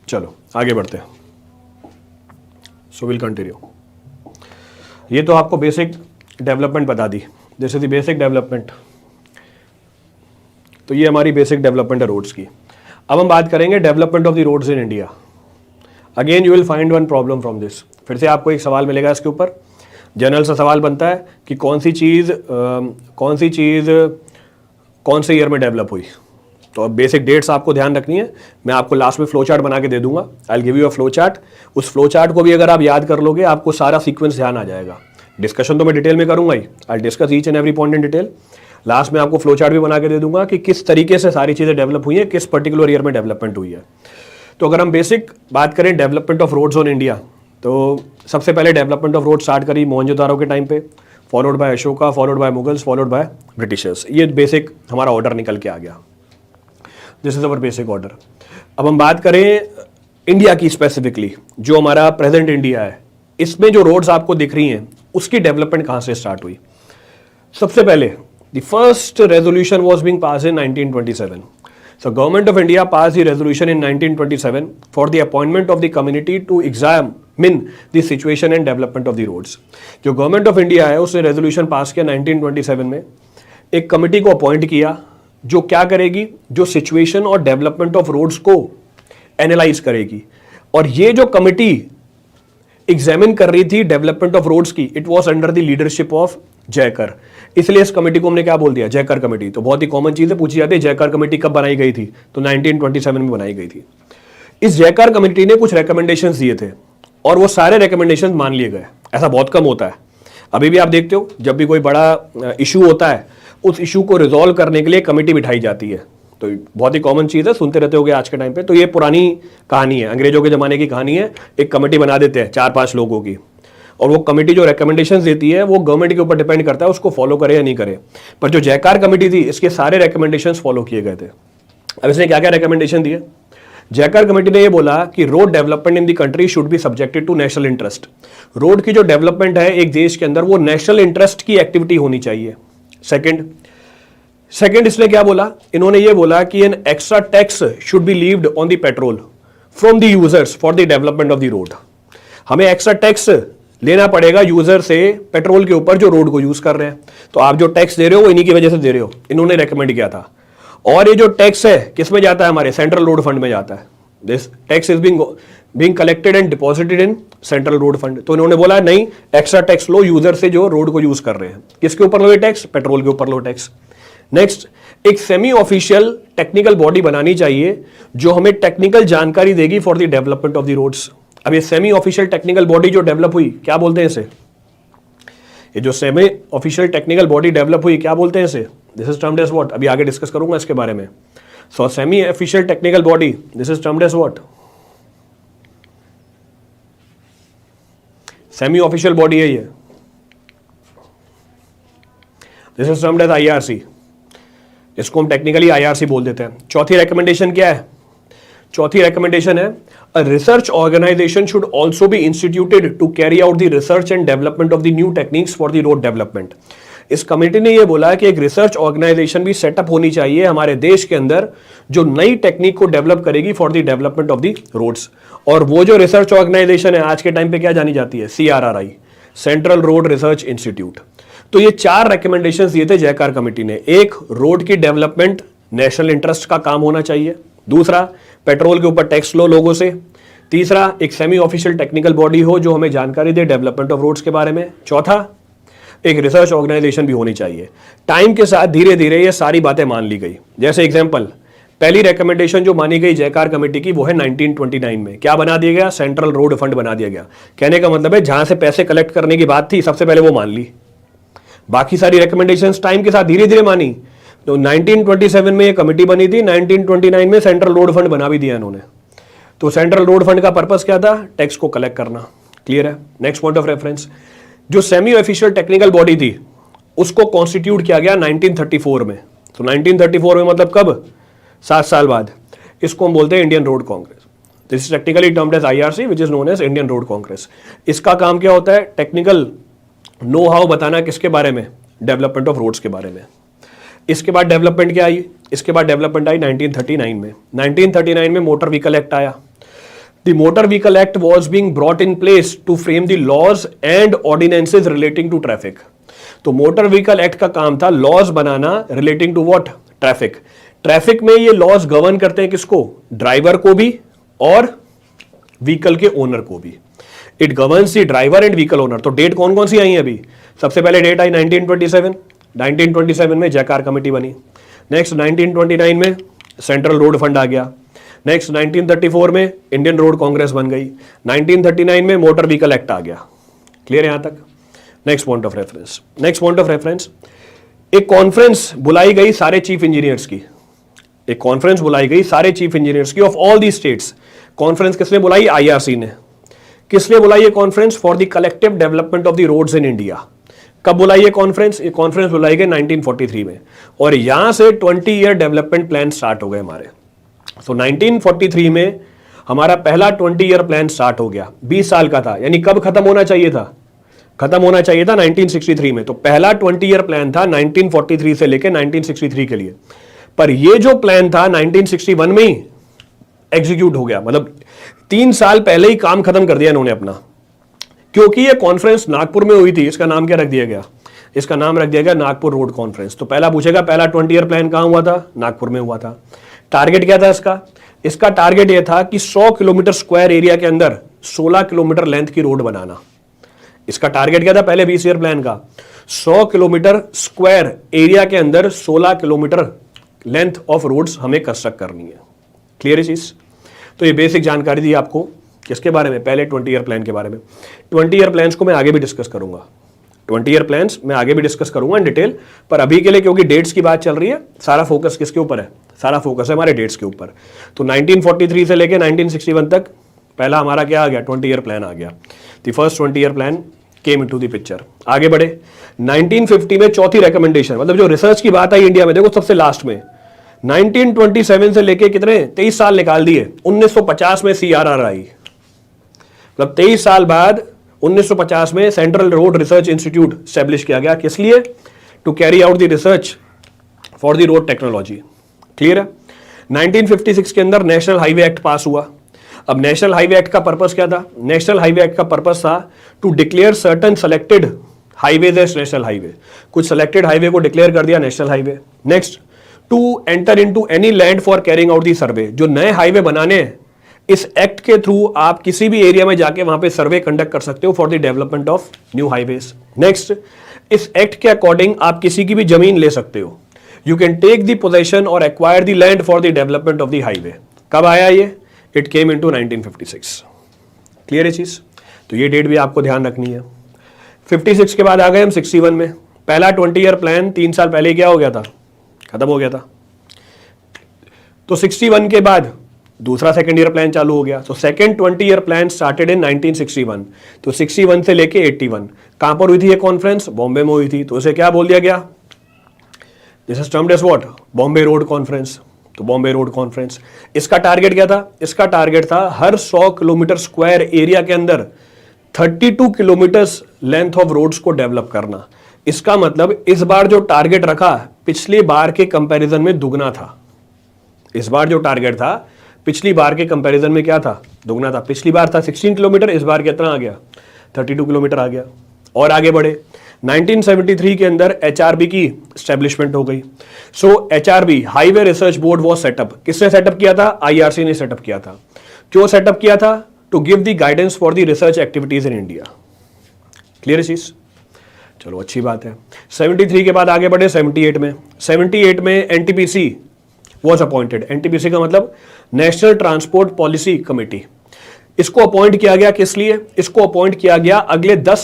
चलो आगे बढ़ते हैं। So will continue. ये तो आपको बेसिक डेवलपमेंट बता दी, जैसे दी बेसिक डेवलपमेंट। तो ये हमारी बेसिक डेवलपमेंट है रोड्स की। अब हम बात करेंगे development of the roads in India. Again you will find one problem from this. फिर से आपको एक सवाल मिलेगा इसके ऊपर, जनरल सा सवाल बनता है कि कौन सी चीज़ कौन से ईयर में डेवलप हुई। तो अब बेसिक डेट्स आपको ध्यान रखनी है। मैं आपको लास्ट में फ्लो चार्ट बना के दे दूंगा, I will give you a flow chart. उस फ्लो चार्ट को भी अगर आप याद कर लोगे आपको सारा सीक्वेंस ध्यान आ जाएगा। डिस्कशन तो मैं डिटेल में करूंगा ही, I discuss each and every point in detail. Last में आपको फ्लो चार्ट भी बना के दे दूंगा कि किस तरीके से सारी चीज़ें डेवलप हुई हैं, किस पर्टिकुलर ईयर में डेवलपमेंट हुई है। तो अगर हम बेसिक बात करें development of roads on India, तो सबसे पहले डेवलपमेंट ऑफ रोड स्टार्ट करी मोहनजोदारो के टाइम पे, followed by Ashoka, followed by Mughals, followed by Britishers. ये बेसिक हमारा ऑर्डर निकल के आ गया। This is our basic order. अब हम बात करें इंडिया की स्पेसिफिकली, जो हमारा प्रेजेंट इंडिया है, इसमें जो रोड्स आपको दिख रही हैं उसकी डेवलपमेंट कहां से स्टार्ट हुई? सबसे पहले the first resolution was being pass in 1927. So government of India passed the resolution in 1927 for the appointment of the committee to examine the situation and development of the roads. जो government of India है उसने resolution pass किया 1927 में, एक committee को appoint किया जो क्या करेगी, जो सिचुएशन और डेवलपमेंट ऑफ रोड्स को एनालाइज करेगी. और ये जो कमिटी एग्जामिन कर रही थी डेवलपमेंट ऑफ रोड्स की, it was under the leadership of Jayakar. इसलिए इस कमेटी को हमने क्या बोल दिया? जयकर कमेटी. तो बहुत ही कॉमन चीज है, पूछी जाती है जयकर कमेटी कब बनाई गई थी? तो 1927 में बनाई गई थी. इस जयकर कमेटी ने कुछ रिकमेंडेशंस दिए थे और वो सारे रिकमेंडेशंस मान लिए गए. ऐसा बहुत कम होता है. अभी भी आप देखते हो जब भी कोई बड़ा इशू होता है, उस इशू को रिजॉल्व करने के लिए कमेटी बिठाई जाती है. तो बहुत ही कॉमन चीज़ है, सुनते रहते होगे आज के टाइम पे. तो ये पुरानी कहानी है, अंग्रेजों के ज़माने की कहानी है. एक कमेटी बना देते हैं 4-5 लोगों की, और वो कमेटी जो रिकमेंडेशंस देती है वो गवर्नमेंट के ऊपर डिपेंड करता है उसको फॉलो करे या नहीं करे. पर जो जयकार कमेटी थी, इसके सारे रिकमेंडेशंस फॉलो किए गए थे. अब इसने क्या क्या रिकमेंडेशन दिए? जयकार कमेटी ने ये बोला कि road development in the country should be subjected to national interest. Road की जो डेवलपमेंट है एक देश के अंदर, वो नेशनल इंटरेस्ट की एक्टिविटी होनी चाहिए. सेकंड इसने क्या बोला? इन्होंने ये बोला कि an extra tax should be levied on the petrol from the users for the development of the road. हमें एक्स्ट्रा टैक्स लेना पड़ेगा यूजर से पेट्रोल के ऊपर जो रोड को यूज कर रहे हैं. तो आप जो टैक्स दे रहे हो वो इन्हीं की वजह से दे रहे हो, इन्होंने रेकमेंड किया था. और ये जो टैक्स है किस में जाता है? हमारे सेंट्रल रोड फंड में जाता है. This tax is being collected and deposited in central road fund. तो इन्होंने बोला नहीं, एक्स्ट्रा टैक्स लो यूजर से जो रोड को यूज कर रहे हैं. किसके ऊपर लो ये टैक्स? पेट्रोल के ऊपर लो टैक्स. नेक्स्ट, एक सेमी ऑफिशियल टेक्निकल बॉडी बनानी चाहिए जो हमें टेक्निकल जानकारी देगी for the development of the roads. अब ये सेमी ऑफिशियल टेक्निकल बॉडी जो डेवलप हुई, क्या बोलते हैं इसे? ये जो semi official technical body develop हुई, क्या बोलते हैं इसे? This is termed as what? अभी आगे डिस्कस करूंगा इसके बारे में. So semi official technical body, this is termed as what? Semi official body है ये. This is termed as IRC. इसको हम टेक्निकली आईआरसी बोल देते हैं. चौथी रिकमेंडेशन क्या है? चौथी रिकमेंडेशन है, a research organisation should also be instituted to carry out the research and development of the new techniques for the road development. इस कमेटी ने यह बोला कि एक रिसर्च ऑर्गेनाइजेशन भी सेटअप होनी चाहिए हमारे देश के अंदर जो नई टेक्निक को डेवलप करेगी for the development of the roads. और वो जो रिसर्च ऑर्गेनाइजेशन है आज के टाइम पे क्या जानी जाती है? CRRI, central road research institute. तो ये 4 रिकमेंडेशंस दिए थे जयकार कमेटी ने. एक, रोड की डेवलपमेंट नेशनल इंटरेस्ट का काम होना चाहिए. दूसरा, पेट्रोल के ऊपर टैक्स लो लोगों से. तीसरा, एक सेमी ऑफिशियल टेक्निकल बॉडी हो जो हमें जानकारी दे डेवलपमेंट ऑफ रोड्स के बारे में. चौथा, एक रिसर्च ऑर्गेनाइजेशन भी होनी चाहिए. टाइम के साथ धीरे धीरे ये सारी बातें मान ली गई. जैसे एग्जांपल, पहली रिकमेंडेशन जो मानी गई जयकार कमेटी की वो है 1929 में. क्या बना दिया गया? सेंट्रल रोड फंड बना दिया गया. कहने का मतलब है जहां से पैसे कलेक्ट करने की बात थी सबसे पहले वो मान ली. बाकी सारी रिकमेंडेशंस टाइम के साथ धीरे धीरे मानी. तो 1927 में ये कमेटी बनी थी, 1929 में सेंट्रल रोड फंड बना भी दिया इन्होंने. तो सेंट्रल रोड फंड का पर्पस क्या था? टैक्स को कलेक्ट करना. क्लियर है? नेक्स्ट पॉइंट ऑफ रेफरेंस, जो सेमी ऑफिशियल टेक्निकल बॉडी थी उसको कॉन्स्टिट्यूट किया गया 1934 में. तो 1934 में मतलब कब? 7 साल बाद. इसको हम बोलते हैं Indian road congress. This is technically termed as IRC which is known as Indian road congress. इसका काम क्या होता है? टेक्निकल नो हाउ बताना. किसके बारे में? डेवलपमेंट ऑफ रोड्स के बारे में. इसके बाद डेवलपमेंट क्या आई? इसके बाद डेवलपमेंट आई 1939 में. 1939 में मोटर व्हीकल एक्ट आया. The motor vehicle act was being brought in place to frame the laws and ordinances relating to traffic. तो मोटर व्हीकल एक्ट का काम था लॉज बनाना relating to what? Traffic. Traffic में ये लॉज गवर्न करते हैं किसको? ड्राइवर को भी और व्हीकल के ओनर को भी. It governs the driver and vehicle owner. तो डेट कौन कौन सी आई है अभी? सबसे पहले डेट आई 1927. 1927 में जयकार कमेटी बनी. नेक्स्ट 1929 में सेंट्रल रोड फंड आ गया. नेक्स्ट 1934 में इंडियन रोड कांग्रेस बन गई. 1939 में मोटर व्हीकल एक्ट आ गया. क्लियर है यहां तक? Next point of reference. Next point of reference, एक कॉन्फ्रेंस बुलाई गई सारे चीफ इंजीनियर्स की. एक कॉन्फ्रेंस बुलाई गई सारे चीफ इंजीनियर्स की of all the states. Conference किसने बुलाई? IRC ने. किसने बुलाई ये conference? For the collective development of the roads in India. कब बुलाई ये कॉन्फ्रेंस? ये कॉन्फ्रेंस बुलाई गई 1943 में. और यहां से 20 ईयर डेवलपमेंट प्लान स्टार्ट हो गए हमारे. सो 1943 में हमारा पहला 20 ईयर प्लान स्टार्ट हो गया, 20 साल का था, यानी कब खत्म होना चाहिए था? खत्म होना चाहिए था 1963 में। तो पहला 20 ईयर प्लान था 1943 से लेकर 1963 के लिए, पर ये जो प्लान था 1961 में ही एग्जीक्यूट हो गया, मतलब 3 साल पहले ही काम खत्म कर दिया इन्होंने अपना। क्योंकि ये कॉन्फ्रेंस नागपुर में हुई थी, इसका नाम क्या रख दिया गया? इसका नाम रख दिया गया नागपुर रोड कॉन्फ्रेंस। तो पहला पूछेगा पहला 20 ईयर प्लान कहां हुआ था? नागपुर में हुआ था। टारगेट क्या था इसका? इसका टारगेट यह था कि 100 किलोमीटर स्क्वायर एरिया के अंदर 16 किलोमीटर लेंथ की रोड बनाना। इसका टारगेट क्या था पहले 20 ईयर प्लान का? 100 किलोमीटर स्क्वायर एरिया के अंदर 16 किलोमीटर लेंथ ऑफ रोड्स हमें कंस्ट्रक्ट करनी है। क्लियर है चीज? तो ये बेसिक जानकारी दी आपको किसके बारे में? पहले 20 ईयर प्लान के बारे में। 20 ईयर प्लान्स को मैं आगे भी डिस्कस करूंगा, 20 ईयर प्लान्स मैं आगे भी डिस्कस करूंगा इन डिटेल, पर अभी के लिए क्योंकि डेट्स की बात चल रही है, सारा फोकस किसके ऊपर है? सारा फोकस है हमारे डेट्स के ऊपर। तो 1943 से लेके 1961 तक पहला हमारा क्या आ गया? 20 ईयर प्लान आ गया। The first 20 year plan came into the picture. आगे बढ़े 1950 में चौथी रिकमेंडेशन, मतलब जो रिसर्च की बात आई इंडिया में, देखो सबसे लास्ट में 1927 से लेके कितने 23 साल निकाल दिए, 1950 में CRR आई, मतलब 23 साल बाद 1950 में central road research institute establish किया गया। किस लिए? To carry out the research for the road technology. Clear है? 1956 के अंदर नेशनल हाईवे एक्ट पास हुआ। अब नेशनल हाईवे एक्ट का पर्पस क्या था? नेशनल हाईवे एक्ट का पर्पस था to declare certain selected highways as national highway. कुछ सेलेक्टेड हाईवे को डिक्लेयर कर दिया national highway. Next, to enter into any land for carrying out the survey. जो नए हाईवे बनाने हैं, इस एक्ट के थ्रू आप किसी भी एरिया में जाके वहां पे सर्वे कंडक्ट कर सकते हो for the development of new highways. Next, इस एक्ट के अकॉर्डिंग आप किसी की भी जमीन ले सकते हो। You can take the possession और acquire the land for the development of the highway. कब आया ये? It came into 1956। क्लियर है चीज? तो ये डेट भी आपको ध्यान रखनी है। 56 के बाद आ गए हम 61 में। पहला 20 ईयर प्लान 3 साल पहले ही क्या हो गया था? खत्म हो गया था। तो 61 के बाद दूसरा सेकंड ईयर प्लान चालू हो गया। तो second 20 year plan started in 1961। तो 61 से लेके 81 कहां पर हुई थी ये कॉन्फ्रेंस? बॉम्बे में हुई थी। तो उसे क्या बोल दिया गया? This is termed as what? Bombay road conference. तो बॉम्बे रोड कॉन्फ्रेंस, इसका टारगेट क्या था? इसका टारगेट था हर 100 किलोमीटर स्क्वायर एरिया के अंदर 32 किलोमीटर लेंथ ऑफ रोड्स को डेवलप करना। इसका मतलब इस बार जो टारगेट रखा पिछली बार के कंपैरिजन में दुगना था। इस बार जो टारगेट था पिछली बार के कंपैरिजन में क्या था? दुगना था। पिछली बार था 16 किलोमीटर, इस बार कितना आ गया? 32 किलोमीटर आ गया। और आगे बढ़े 1973 के अंदर HRB की स्टैब्लिशमेंट हो गई। सो HRB highway research board was setup. किसने सेटअप किया था? IRC ने सेटअप किया था। क्यों सेटअप किया था? To give the guidance for the research activities in India. Clear है चीज? चलो अच्छी बात है। 73 के बाद आगे बढ़े 78 में। 78 में NTPC वॉज अपॉइंटेड। NTPC का मतलब नेशनल ट्रांसपोर्ट पॉलिसी कमेटी। इसको अपॉइंट किया गया किस लिए? इसको अपॉइंट किया गया अगले 10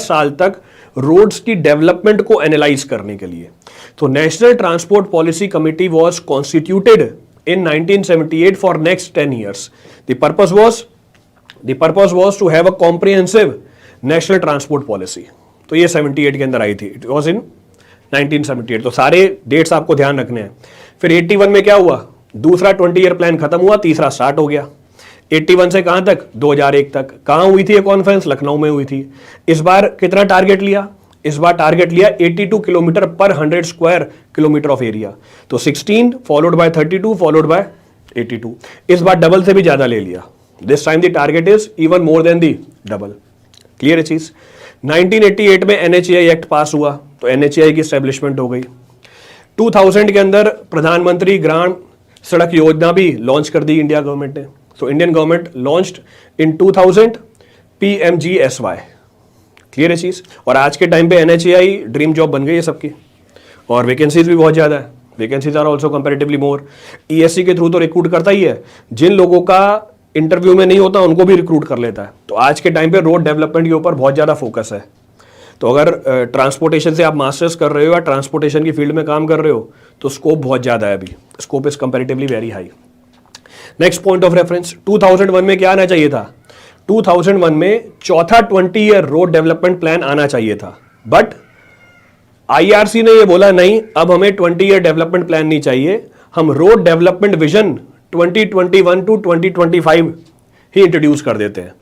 साल तक रोड्स की डेवलपमेंट को एनालाइज करने के लिए। तो national transport policy committee was constituted in 1978 for next 10 years. The purpose was to have a comprehensive national transport policy. तो ये 78 के अंदर आई थी। It was in 1978। तो सारे डेट्स आपको ध्यान रखने हैं। फिर 81 में क्या हुआ? दूसरा 20 ईयर प्लान खत्म हुआ, तीसरा स्टार्ट हो गया। 81 से कहां तक? 2001 तक। कहां हुई थी ये कॉन्फ्रेंस? लखनऊ में हुई थी। इस बार कितना टारगेट लिया? इस बार टारगेट लिया 82 किलोमीटर पर 100 स्क्वायर किलोमीटर ऑफ एरिया। तो 16 फॉलोड बाय 32 फॉलोड बाय 82। इस बार डबल से भी ज्यादा ले लिया। This time the target is even more than the double. Clear है चीज? 1988 में NHAI एक्ट पास हुआ, तो NHAI की स्टैब्लिशमेंट हो गई। 2000 के अंदर प्रधानमंत्री ग्राम सड़क योजना भी लॉन्च कर दी इंडिया गवर्नमेंट ने। तो Indian government launched in 2000 PMGSY। Clear है चीज? और आज के टाइम पे NHAI ड्रीम जॉब बन गई है सबकी, और वैकेंसीज भी बहुत ज्यादा है। Vacancies are also comparatively more. ESC के थ्रू तो रिक्रूट करता ही है, जिन लोगों का इंटरव्यू में नहीं होता उनको भी रिक्रूट कर लेता है। तो आज के टाइम पे रोड डेवलपमेंट के ऊपर बहुत ज्यादा फोकस है। तो अगर ट्रांसपोर्टेशन से आप मास्टर्स कर रहे हो या ट्रांसपोर्टेशन की फील्ड में काम कर रहे हो, तो स्कोप बहुत ज्यादा है। अभी scope is comparatively very high. Next point of reference, 2001 में क्या आना चाहिए था? 2001 में चौथा 20 ईयर रोड डेवलपमेंट प्लान आना चाहिए था, बट IRC ने ये बोला नहीं, अब हमें 20 ईयर डेवलपमेंट प्लान नहीं चाहिए, हम रोड डेवलपमेंट विजन 2021 टू 2025 ही इंट्रोड्यूस कर देते हैं।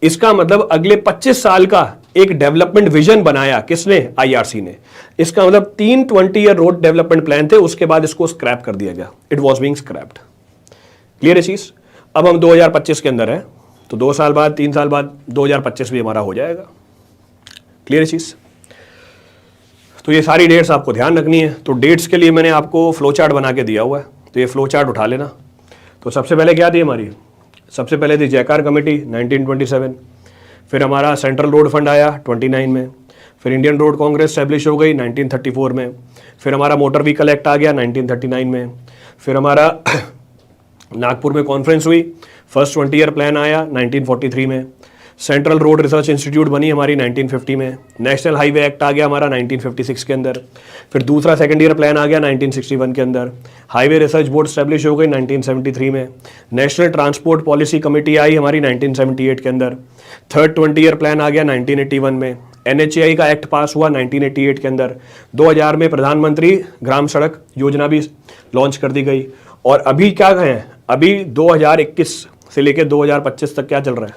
इसका मतलब अगले 25 साल का एक डेवलपमेंट विजन बनाया किसने? आईआरसी ने। इसका मतलब 3 20 ईयर रोड डेवलपमेंट प्लान थे, उसके बाद इसको स्क्रैप कर दिया गया। It was being scraped. Clear है चीज? अब हम 2025 के अंदर है, तो 2 साल बाद 3 साल बाद 2025 भी हमारा हो जाएगा। क्लियर है चीज? तो ये सारी डेट्स आपको ध्यान रखनी है। तो डेट्स के लिए मैंने आपको फ्लो चार्ट बना के दिया हुआ है, तो ये फ्लो चार्ट उठा लेना। तो सबसे पहले क्या थी हमारी? सबसे पहले थी जयकार कमेटी 1927, फिर हमारा सेंट्रल रोड फंड आया 29 में, फिर इंडियन रोड कांग्रेस स्टैब्लिश हो गई 1934 में, फिर हमारा मोटर व्हीकल एक्ट आ गया 1939 में, फिर हमारा नागपुर में कॉन्फ्रेंस हुई, फर्स्ट 20 ईयर प्लान आया 1943 में, सेंट्रल रोड रिसर्च इंस्टीट्यूट बनी हमारी 1950 में, नेशनल हाईवे एक्ट आ गया हमारा 1956 के अंदर, फिर दूसरा सेकंड ईयर प्लान आ गया 1961 के अंदर, हाईवे रिसर्च बोर्ड स्टैब्लिश हो गई 1973 में, नेशनल ट्रांसपोर्ट पॉलिसी कमेटी आई हमारी 1978 के अंदर, थर्ड 20 ईयर प्लान आ गया 1981 में, NHAI का एक्ट पास हुआ 1988 के अंदर, 2000 में प्रधानमंत्री ग्राम सड़क योजना भी लॉन्च कर दी गई। और अभी क्या कहें, अभी 2021 से लेकर 2025 तक क्या चल रहा है?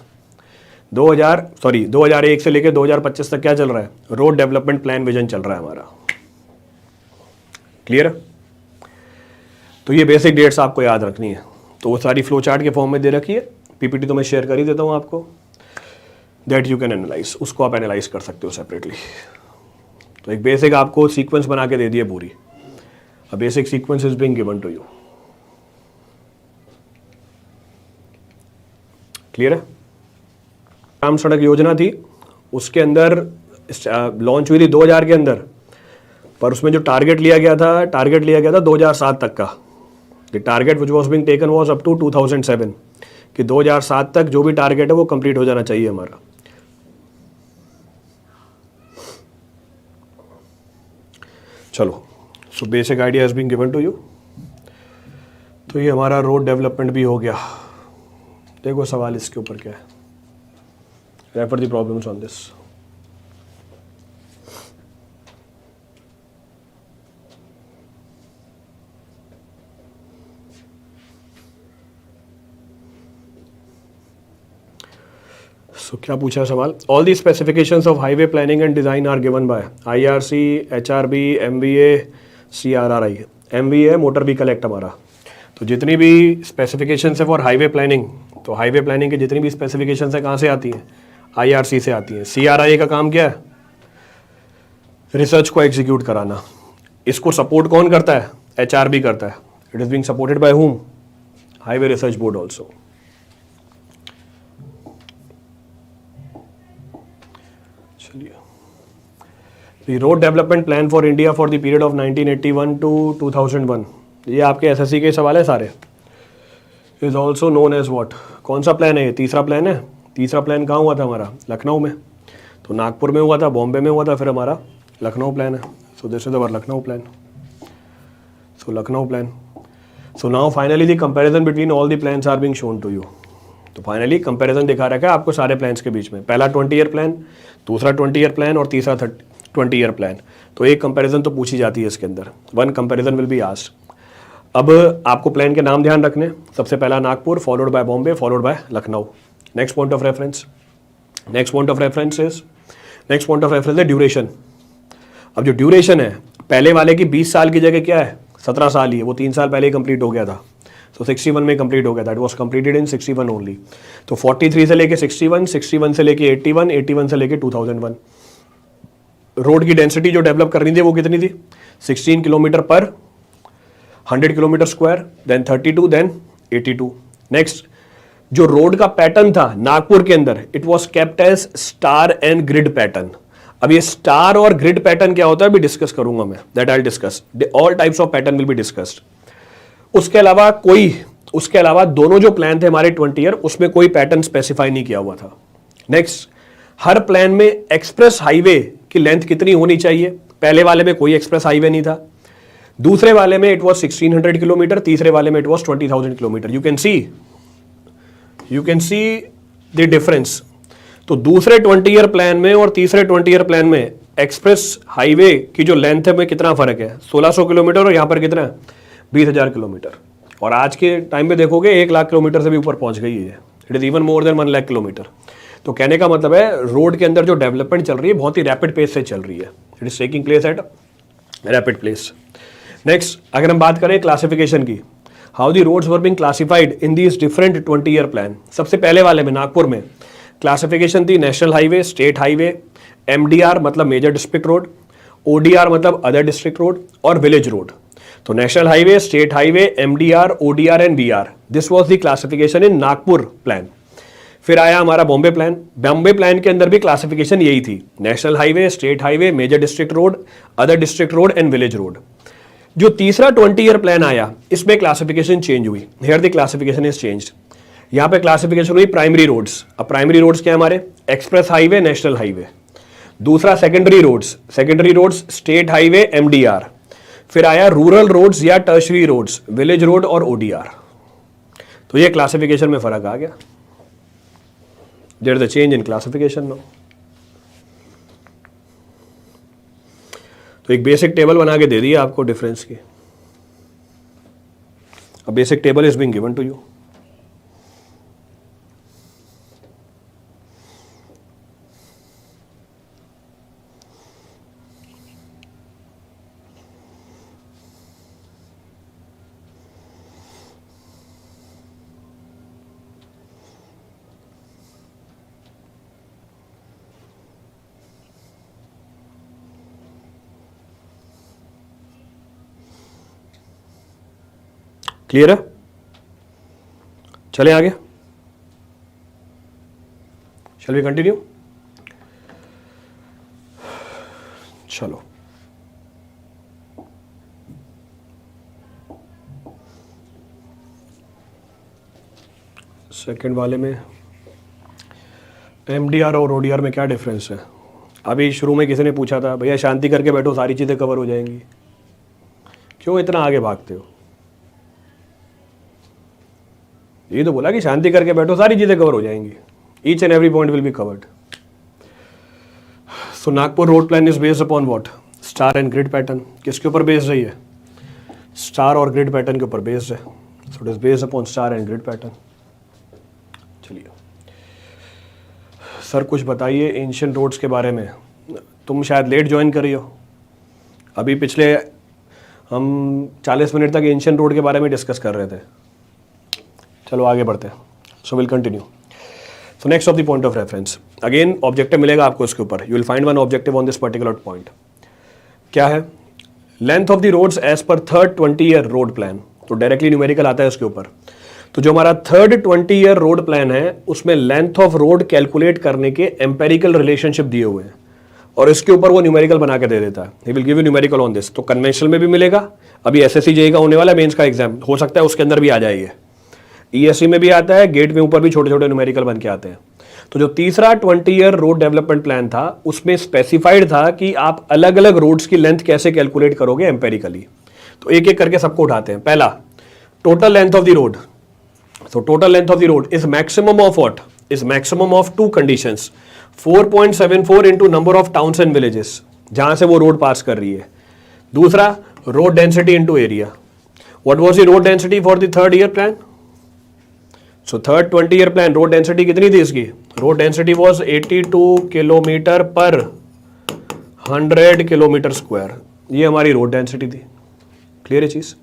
2001 से लेकर 2025 तक क्या चल रहा है? रोड डेवलपमेंट प्लान विजन चल रहा है हमारा। क्लियर है? तो ये बेसिक डेट्स आपको याद रखनी है। तो वो सारी फ्लो चार्ट के फॉर्म में दे रखी है, PPT तो मैं शेयर कर ही देता हूँ आपको, दैट यू कैन एनालाइज, उसको आप एनालाइज कर सकते हो सेपरेटली। तो एक बेसिक आपको सीक्वेंस बना के दे दिए पूरी। A basic sequence is being given to you. Clear है? ग्राम सड़क योजना थी, उसके अंदर लॉन्च हुई थी 2000 के अंदर, पर उसमें जो टारगेट लिया गया था 2007 तक का। The target which was being taken was up to 2007, कि 2007 तक जो भी टारगेट है वो कंप्लीट हो जाना चाहिए हमारा। चलो, so basic idea is being given to you. तो ये हमारा रोड डेवलपमेंट भी हो गया। देखो सवाल इसके ऊपर क्या है, refer the problems on this. So क्या पूछा सवाल? All the specifications of highway planning and design are given by IRC, HRB, MVA, CRRI। MVA motor vehicle act हमारा। तो जितनी भी स्पेसिफिकेशंस है फॉर हाईवे प्लानिंग, तो हाईवे प्लानिंग की जितनी भी स्पेसिफिकेशंस है कहाँ से आती हैं? IRC से आती हैं। CRI का काम क्या है? रिसर्च को एग्जीक्यूट कराना। इसको सपोर्ट कौन करता है? HRB करता है। It is being supported by whom? Highway research board also. चलिए, road development plan for India for the period of 1981 to 2001, ये आपके SSC के सवाल है सारे। Is also known as what? कौन सा प्लान है ये? तीसरा प्लान है। तीसरा प्लान कहाँ हुआ था हमारा? लखनऊ में। तो नागपुर में हुआ था, बॉम्बे में हुआ था, फिर हमारा लखनऊ प्लान है। So this is our Lucknow plan. So Lucknow plan. So now finally the comparison between all the plans are being shown to you. तो फाइनली कंपैरिजन दिखा रखा है आपको सारे प्लान्स के बीच में। पहला 20 ईयर प्लान, दूसरा 20 ईयर प्लान और तीसरा 20 ईयर प्लान। तो एक कंपैरिजन तो पूछी जाती है इसके अंदर। One comparison will be asked. अब आपको प्लान के नाम ध्यान रखने। सबसे पहला Nagpur, followed by Bombay, followed by Lucknow. Next point of reference है ड्यूरेशन। अब जो ड्यूरेशन है, पहले वाले की 20 साल की जगह क्या है? 17 साल ही है। वो 3 साल पहले ही कंप्लीट हो गया था। तो 61 में कंप्लीट हो गया था। It was completed in 61 only. तो 43 से लेके 61, 61 से लेके 81, 81 से लेके 2001। रोड की डेंसिटी जो डेवलप करनी थी वो कितनी थी? 16 किलोमीटर पर 100 kilometre square, then 32, then 82। Next, जो रोड का पैटर्न था नागपुर के अंदर, it was kept as star and grid pattern. अब ये स्टार और ग्रिड पैटर्न क्या होता है अभी डिस्कस करूंगा मैं। That I will discuss. All types of pattern will be discussed. उसके अलावा दोनों जो प्लान थे हमारे 20 ईयर, उसमें कोई पैटर्न स्पेसिफाई नहीं किया हुआ था। नेक्स्ट, हर प्लान में एक्सप्रेस हाईवे की लेंथ कितनी होनी चाहिए? पहले वाले में कोई एक्सप्रेस हाईवे नहीं था। दूसरे वाले में इट वॉज 1600 किलोमीटर, तीसरे वाले में it was 20,000 kilometre. You can see the difference. तो दूसरे 20 ईयर प्लान में और तीसरे 20 ईयर प्लान में एक्सप्रेस हाईवे की जो लेंथ है में कितना फर्क है? 1600 किलोमीटर और यहां पर कितना है? 20,000 किलोमीटर। और आज के टाइम पे देखोगे 1 लाख किलोमीटर से भी ऊपर पहुंच गई है, it is even more than 1 lakh kilometre. तो कहने का मतलब है रोड के अंदर जो डेवलपमेंट चल रही है बहुत ही रैपिड पेस से चल रही है, it is taking place at rapid place. Next अगर हम बात करें क्लासिफिकेशन की, how the roads were being classified in these different 20 year plan. सबसे पहले वाले में नागपुर में क्लासिफिकेशन थी national highway, state highway, MDR मतलब मेजर डिस्ट्रिक्ट रोड, ODR मतलब अदर डिस्ट्रिक्ट रोड और विलेज रोड। तो national highway, state highway, MDR, ODR and VR, this was the classification in Nagpur plan. फिर आया हमारा बॉम्बे प्लान। बॉम्बे प्लान के अंदर भी क्लासिफिकेशन यही थी, national highway, state highway, major district road, other district road and village road. जो तीसरा 20 ईयर प्लान आया इसमें क्लासिफिकेशन चेंज हुई, here the classification is changed. यहाँ पे क्लासिफिकेशन हुई प्राइमरी रोड्स। अब प्राइमरी रोड्स क्या है हमारे, एक्सप्रेस हाईवे, नेशनल हाईवे। दूसरा secondary roads state highway, MDR। फिर आया रूरल रोड्स या टर्शरी रोड्स, विलेज रोड और ODR। तो ये क्लासिफिकेशन में फर्क आ गया, there is a change in classification now. तो एक बेसिक टेबल बना के दे दी आपको डिफरेंस की। A basic table is being given to you. Clear है, चलें आगे, शैल वी कंटिन्यू। चलो सेकंड वाले में MDR और ODR में क्या डिफरेंस है। अभी शुरू में किसी ने पूछा था भैया शांति करके बैठो सारी चीज़ें कवर हो जाएंगी, क्यों इतना आगे भागते हो। ये तो बोला कि शांति करके बैठो सारी चीज़ें कवर हो जाएंगी, each and every point will be covered. So Nagpur road plan is based upon what, star and grid pattern. किसके ऊपर बेस्ड रही है, स्टार और ग्रिड पैटर्न के ऊपर बेस्ड है। So it is based upon star and grid pattern. चलिए sir कुछ बताइए एंशिएंट रोड्स के बारे में। तुम शायद लेट ज्वाइन कर रही हो, अभी पिछले हम 40 मिनट तक एंशिएंट रोड के बारे में डिस्कस कर रहे थे। चलो आगे बढ़ते हैं। So will continue. So next of the point of reference, again objective मिलेगा आपको इसके ऊपर, you will find one objective on this particular point. क्या है, length of the roads as per third 20 year road plan. तो directly numerical आता है इसके ऊपर। तो जो हमारा थर्ड 20 ईयर रोड प्लान है उसमें लेंथ ऑफ रोड कैलकुलेट करने के एम्पेरिकल रिलेशनशिप दिए हुए हैं और इसके ऊपर वो न्यूमेरिकल बना के दे देता है। He will give you numerical on this. तो कन्वेंशनल में भी मिलेगा, अभी SSC JEE का होने वाला मेंस का एग्जाम, हो सकता है उसके अंदर भी आ जाएगी। ESE में भी आता है, गेट में ऊपर भी छोटे छोटे न्यूमेरिकल बन के आते हैं। तो जो तीसरा 20 ईयर रोड डेवलपमेंट प्लान था उसमें स्पेसिफाइड था कि आप अलग अलग रोड्स की लेंथ कैसे कैलकुलेट करोगे एम्पेरिकली। तो एक एक करके सबको उठाते हैं। पहला, total length of the road. So total length of the road is maximum of what? Is maximum of two conditions. 4.74 into number of towns and villages जहां से वो रोड पास कर रही है। दूसरा, road density into area. What was the road density for the third year plan? So third 20 year plan road density कितनी थी इसकी? Road density was 82 किलोमीटर पर 100 किलोमीटर स्क्वायर। ये हमारी रोड डेंसिटी थी। क्लियर है चीज?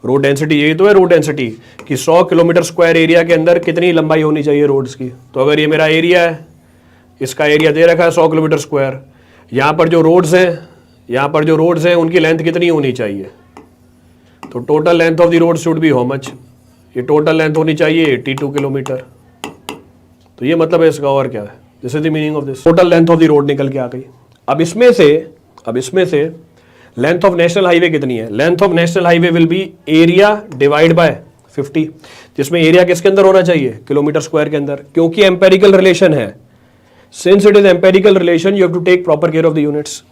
रोड डेंसिटी यही तो है रोड डेंसिटी कि 100 किलोमीटर स्क्वायर एरिया के अंदर कितनी लंबाई होनी चाहिए रोड्स की। तो अगर ये मेरा एरिया है, इसका एरिया दे रखा है 100 किलोमीटर स्क्वायर, यहाँ पर जो रोड्स हैं उनकी लेंथ कितनी होनी चाहिए। तो total length of the road should be how much, ये टोटल लेंथ होनी चाहिए 82 किलोमीटर। तो ये मतलब है इसका, और क्या है, this is the meaning of this. Total length of the road निकल के आ गई। अब इसमें से लेंथ ऑफ नेशनल हाईवे कितनी है? Length of national highway will be area divide bye 50, जिसमें एरिया किसके अंदर होना चाहिए? किलोमीटर स्क्वायर के अंदर, क्योंकि एम्पेरिकल रिलेशन है। Since it is empirical relation you have to take proper care of the units.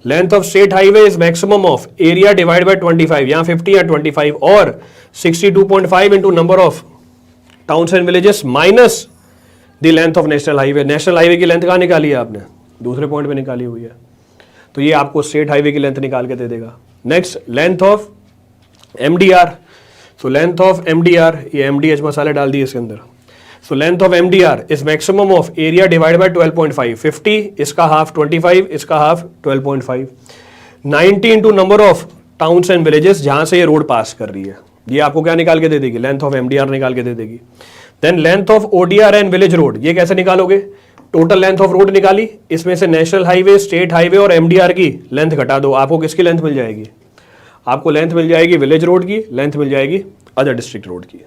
Length of state highway is maximum of area divide by 25, यहाँ 50 या 25 और 62.5 into number of towns and villages minus the length of national highway. National highway की length कहाँ निकाली है आपने? दूसरे point पे निकाली हुई है। तो ये आपको स्टेट हाईवे की लेंथ निकाल के दे देगा। Next, length of MDR। So length of MDR, ये MDH मसाले डाल दिए इसके अंदर. So length of MDR is maximum of area divide bye 12.5. 50 इसका हाफ 25, इसका half 12.5. 90 into number of towns and villages जहां से ये रोड पास कर रही है. ये आपको क्या निकाल के दे देगी? लेंथ ऑफ MDR निकाल के दे देगी. Then length of ODR and village road, ये कैसे निकालोगे? टोटल लेंथ ऑफ रोड निकाली, इसमें से नेशनल हाईवे, स्टेट हाईवे और MDR की लेंथ घटा दो, आपको किसकी लेंथ मिल जाएगी? आपको लेंथ मिल जाएगी विलेज रोड की, लेंथ मिल जाएगी अदर डिस्ट्रिक्ट रोड की.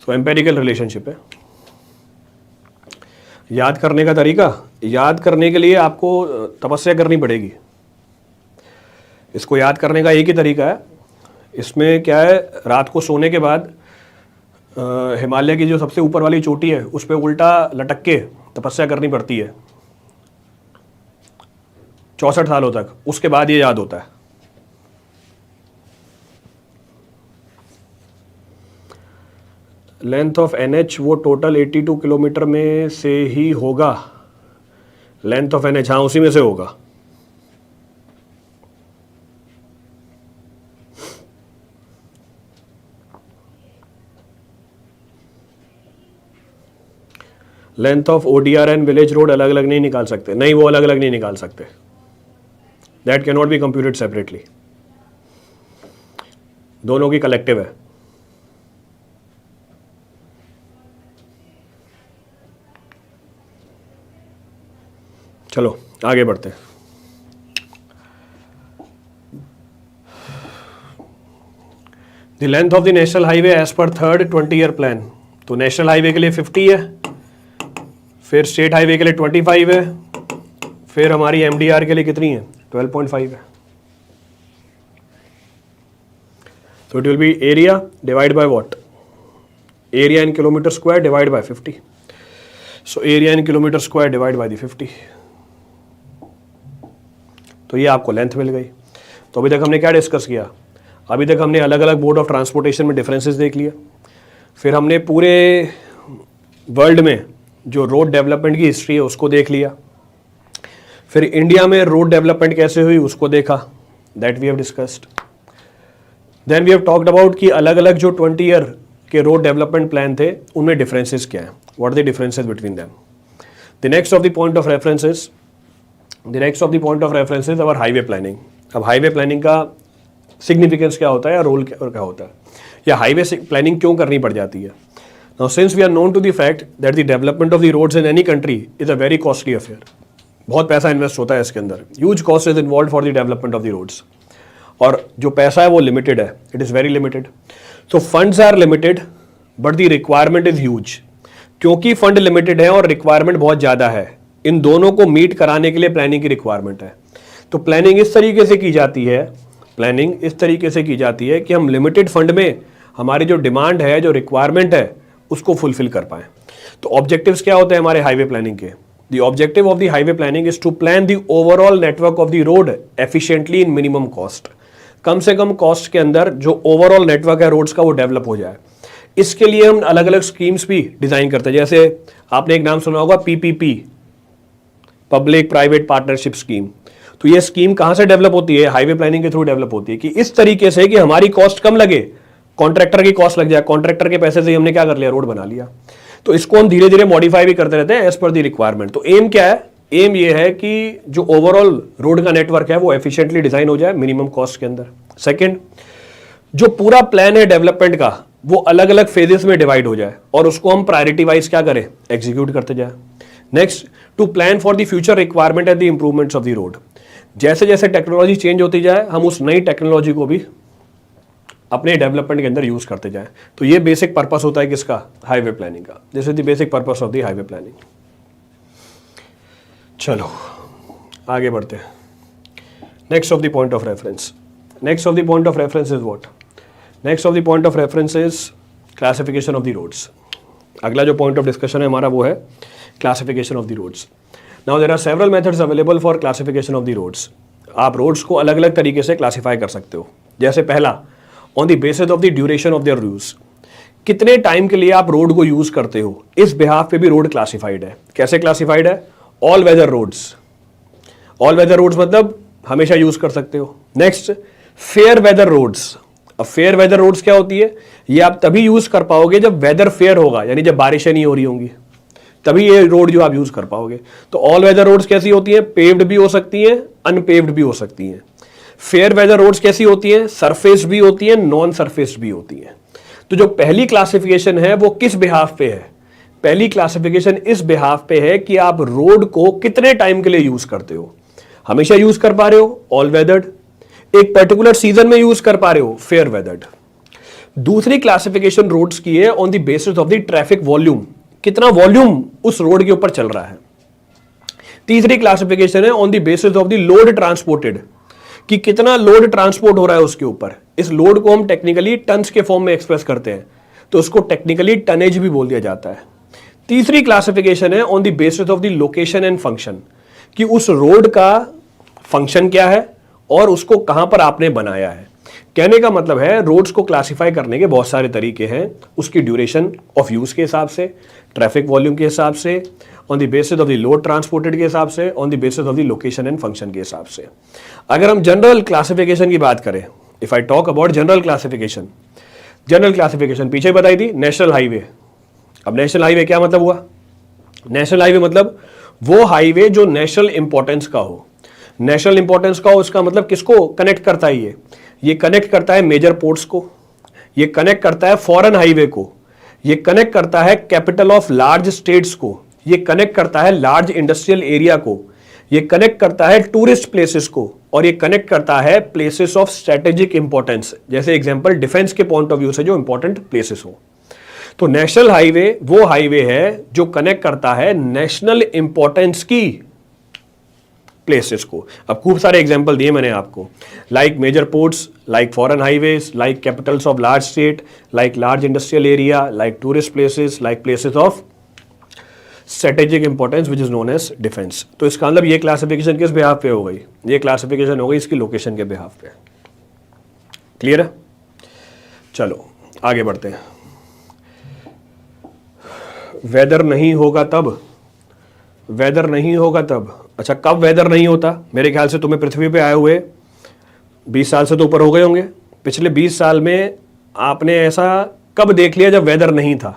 सो एम्पेरिकल रिलेशनशिप है. याद करने का तरीका, याद करने के लिए आपको तपस्या करनी पड़ेगी. इसको याद करने का एक ही तरीका है. इसमें क्या है, रात को सोने के बाद हिमालय की जो सबसे ऊपर वाली चोटी है उस पर उल्टा लटक के तपस्या करनी पड़ती है 64 सालों तक. उसके बाद ये याद होता है. लेंथ ऑफ NH वो टोटल 82 किलोमीटर में से ही होगा. लेंथ ऑफ NH, हाँ उसी में से होगा. Length of ODR and village road अलग अलग नहीं निकाल सकते. नहीं, वो अलग अलग नहीं निकाल सकते. That can not be computed separately. दोनों की कलेक्टिव है. चलो आगे बढ़ते हैं. The length of the national highway as per third 20-year plan. तो नेशनल हाईवे के लिए 50 है, फिर स्टेट हाईवे के लिए 25 है, फिर हमारी MDR के लिए कितनी है? 12.5 है. तो it will be area divide by what? Area in kilometre square divide by 50. So area in kilometre square divide by the 50. तो ये आपको लेंथ मिल गई. तो अभी तक हमने क्या डिस्कस किया? अभी तक हमने अलग अलग मोड ऑफ ट्रांसपोर्टेशन में डिफरेंसेस देख लिया. फिर हमने पूरे वर्ल्ड में जो रोड डेवलपमेंट की हिस्ट्री है उसको देख लिया. फिर इंडिया में रोड डेवलपमेंट कैसे हुई उसको देखा. That we have discussed. Then we have talked about कि अलग अलग जो 20 ईयर के रोड डेवलपमेंट प्लान थे उनमें डिफरेंसेस क्या हैं. What are the differences between them. The next of the point of references, the next of the point of reference is our highway planning. अब हाईवे प्लानिंग का significance क्या होता है या रोल क्या होता है, या हाईवे प्लानिंग क्यों करनी पड़ जाती है. Now, since we are known to the fact that the development of the roads in any country is a very costly affair. बहुत पैसा इन्वेस्ट होता है इसके अंदर. Huge cost is involved for the development of the roads. और जो पैसा है वो लिमिटेड है. It is very limited. So funds are limited, but the requirement is huge. क्योंकि फंड लिमिटेड है और रिक्वायरमेंट बहुत ज़्यादा है, इन दोनों को मीट कराने के लिए प्लानिंग की रिक्वायरमेंट है. तो प्लानिंग इस तरीके से की जाती है, प्लानिंग इस तरीके से की जाती है कि हम लिमिटेड फंड में हमारी जो डिमांड है, जो रिक्वायरमेंट है, उसको फुलफिल कर पाएं. तो ऑब्जेक्टिव्स क्या होते हैं हमारे हाईवे प्लानिंग के? The objective of the highway planning is to plan the overall network of the road efficiently in minimum cost. कम से कम कॉस्ट के अंदर जो ओवरऑल नेटवर्क है रोड्स का वो डेवलप हो जाए. इसके लिए हम अलग अलग स्कीम्स भी डिजाइन करते हैं. जैसे आपने एक नाम सुना होगा PPP, public private partnership scheme. तो ये स्कीम कहां से डेवलप होती है? हाईवे प्लानिंग के थ्रू डेवलप होती है कि इस तरीके से कि हमारी कॉस्ट कम लगे, कॉन्ट्रैक्टर की कॉस्ट लग जाए. कॉन्ट्रैक्टर के पैसे से ही हमने क्या कर लिया? रोड बना लिया. तो इसको हम धीरे धीरे मॉडिफाई भी करते रहते हैं एज पर द रिक्वायरमेंट. तो एम क्या है? एम ये है कि जो ओवरऑल रोड का नेटवर्क है वो एफिशिएंटली डिजाइन हो जाए मिनिमम कॉस्ट के अंदर. सेकंड, जो पूरा प्लान है डेवलपमेंट का वो अलग अलग फेजेस में डिवाइड हो जाए और उसको हम प्रायोरिटी वाइज क्या करें? एग्जीक्यूट करते जाए. Next, to plan for the future requirement and the improvements of the road. जैसे जैसे टेक्नोलॉजी चेंज होती जाए हम उस नई टेक्नोलॉजी को भी अपने डेवलपमेंट के अंदर यूज करते जाएं. तो ये बेसिक पर्पस होता है किसका? हाईवे प्लानिंग का. This is the basic purpose of the highway planning. चलो आगे बढ़ते हैं. Next of the point of reference. Next of the point of reference is what? Next of the point of reference is classification of the roads. अगला जो point of discussion है हमारा वो है classification of the roads. Now there are several methods available for classification of the roads. आप roads को अलग अलग तरीके से क्लासीफाई कर सकते हो. जैसे पहला, on the basis of the duration of their use. कितने टाइम के लिए आप रोड को यूज करते हो, इस बिहाफ पे भी रोड क्लासिफाइड है. कैसे क्लासिफाइड है? All weather roads. All weather roads मतलब हमेशा यूज कर सकते हो. Next, fair weather roads. अब फेयर वेदर रोड्स क्या होती है, ये आप तभी यूज कर पाओगे जब वेदर फेयर होगा, यानी जब बारिशें नहीं हो रही होंगी, तभी ये रोड जो आप यूज कर पाओगे। तो ऑल वेदर रोड्स कैसी होती हैं, पेव्ड भी हो सकती हैं, अनपेव्ड भी हो सकती हैं। फेयर वेदर रोड्स कैसी होती हैं, सरफेस भी होती हैं, नॉन सरफेस भी होती हैं। तो जो पहली क्लासिफिकेशन है वो किस बिहाफ पे है, पहली क्लासिफिकेशन इस बिहाफ पे है कि आप रोड को कितने टाइम के लिए यूज करते हो, हमेशा यूज कर पा रहे हो ऑल वेदर्ड, एक पर्टिकुलर सीजन में यूज कर पा रहे हो फेयर वेदर्ड। दूसरी क्लासिफिकेशन रोड्स की है on the basis of the traffic volume, कितना वॉल्यूम उस रोड के ऊपर चल रहा है। तीसरी क्लासिफिकेशन है on the basis of the load transported, कि कितना लोड ट्रांसपोर्ट हो रहा है उसके ऊपर। इस लोड को हम टेक्निकली टन्स के फॉर्म में एक्सप्रेस करते हैं, तो उसको टेक्निकली टनेज भी बोल दिया जाता है। तीसरी क्लासिफिकेशन है on the basis of the location and function, कि उस रोड का फंक्शन क्या है और उसको कहां पर आपने बनाया है। कहने का मतलब है रोड्स को क्लासिफाई करने के बहुत सारे तरीके हैं, उसकी ड्यूरेशन ऑफ यूज के हिसाब से, ट्रैफिक वॉल्यूम के हिसाब से, on the basis of the load transported के हिसाब से, on the basis of the location and function के हिसाब से। अगर हम जनरल क्लासिफिकेशन की बात करें, if I talk about general classification, general classification पीछे बताई थी नेशनल हाईवे। अब नेशनल हाईवे क्या मतलब हुआ, नेशनल हाईवे मतलब वो हाईवे जो नेशनल इंपॉर्टेंस का हो। नेशनल इंपॉर्टेंस का हो इसका मतलब किसको कनेक्ट करता है, ये कनेक्ट करता है मेजर पोर्ट्स को, ये कनेक्ट करता है फॉरेन हाईवे को, ये कनेक्ट करता है कैपिटल ऑफ लार्ज स्टेट्स को, ये कनेक्ट करता है लार्ज इंडस्ट्रियल एरिया को, ये कनेक्ट करता है टूरिस्ट प्लेसेस को, और ये कनेक्ट करता है प्लेसेस ऑफ स्ट्रेटेजिक इंपॉर्टेंस, जैसे एग्जांपल डिफेंस के पॉइंट ऑफ व्यू से जो इंपॉर्टेंट प्लेसेस हो। तो नेशनल हाईवे वो हाईवे है जो कनेक्ट करता है नेशनल इंपॉर्टेंस की प्लेसेस को। अब खूब सारे एग्जांपल दिए मैंने आपको, like major ports, like foreign highways, like capitals of large state, like large industrial area, like tourist places, like places of strategic importance which is known as defence. तो इसका मतलब ये क्लासिफिकेशन किस बिहाफ पे हो गई, ये क्लासिफिकेशन हो गई इसकी लोकेशन के बिहाफ पे। क्लियर है, चलो आगे बढ़ते हैं। वेदर नहीं होगा तब, वेदर नहीं होगा तब, अच्छा कब वेदर नहीं होता, मेरे ख्याल से तुम्हें पृथ्वी पे आए हुए 20 साल से तो ऊपर हो गए होंगे। पिछले 20 साल में आपने ऐसा कब देख लिया जब वेदर नहीं था,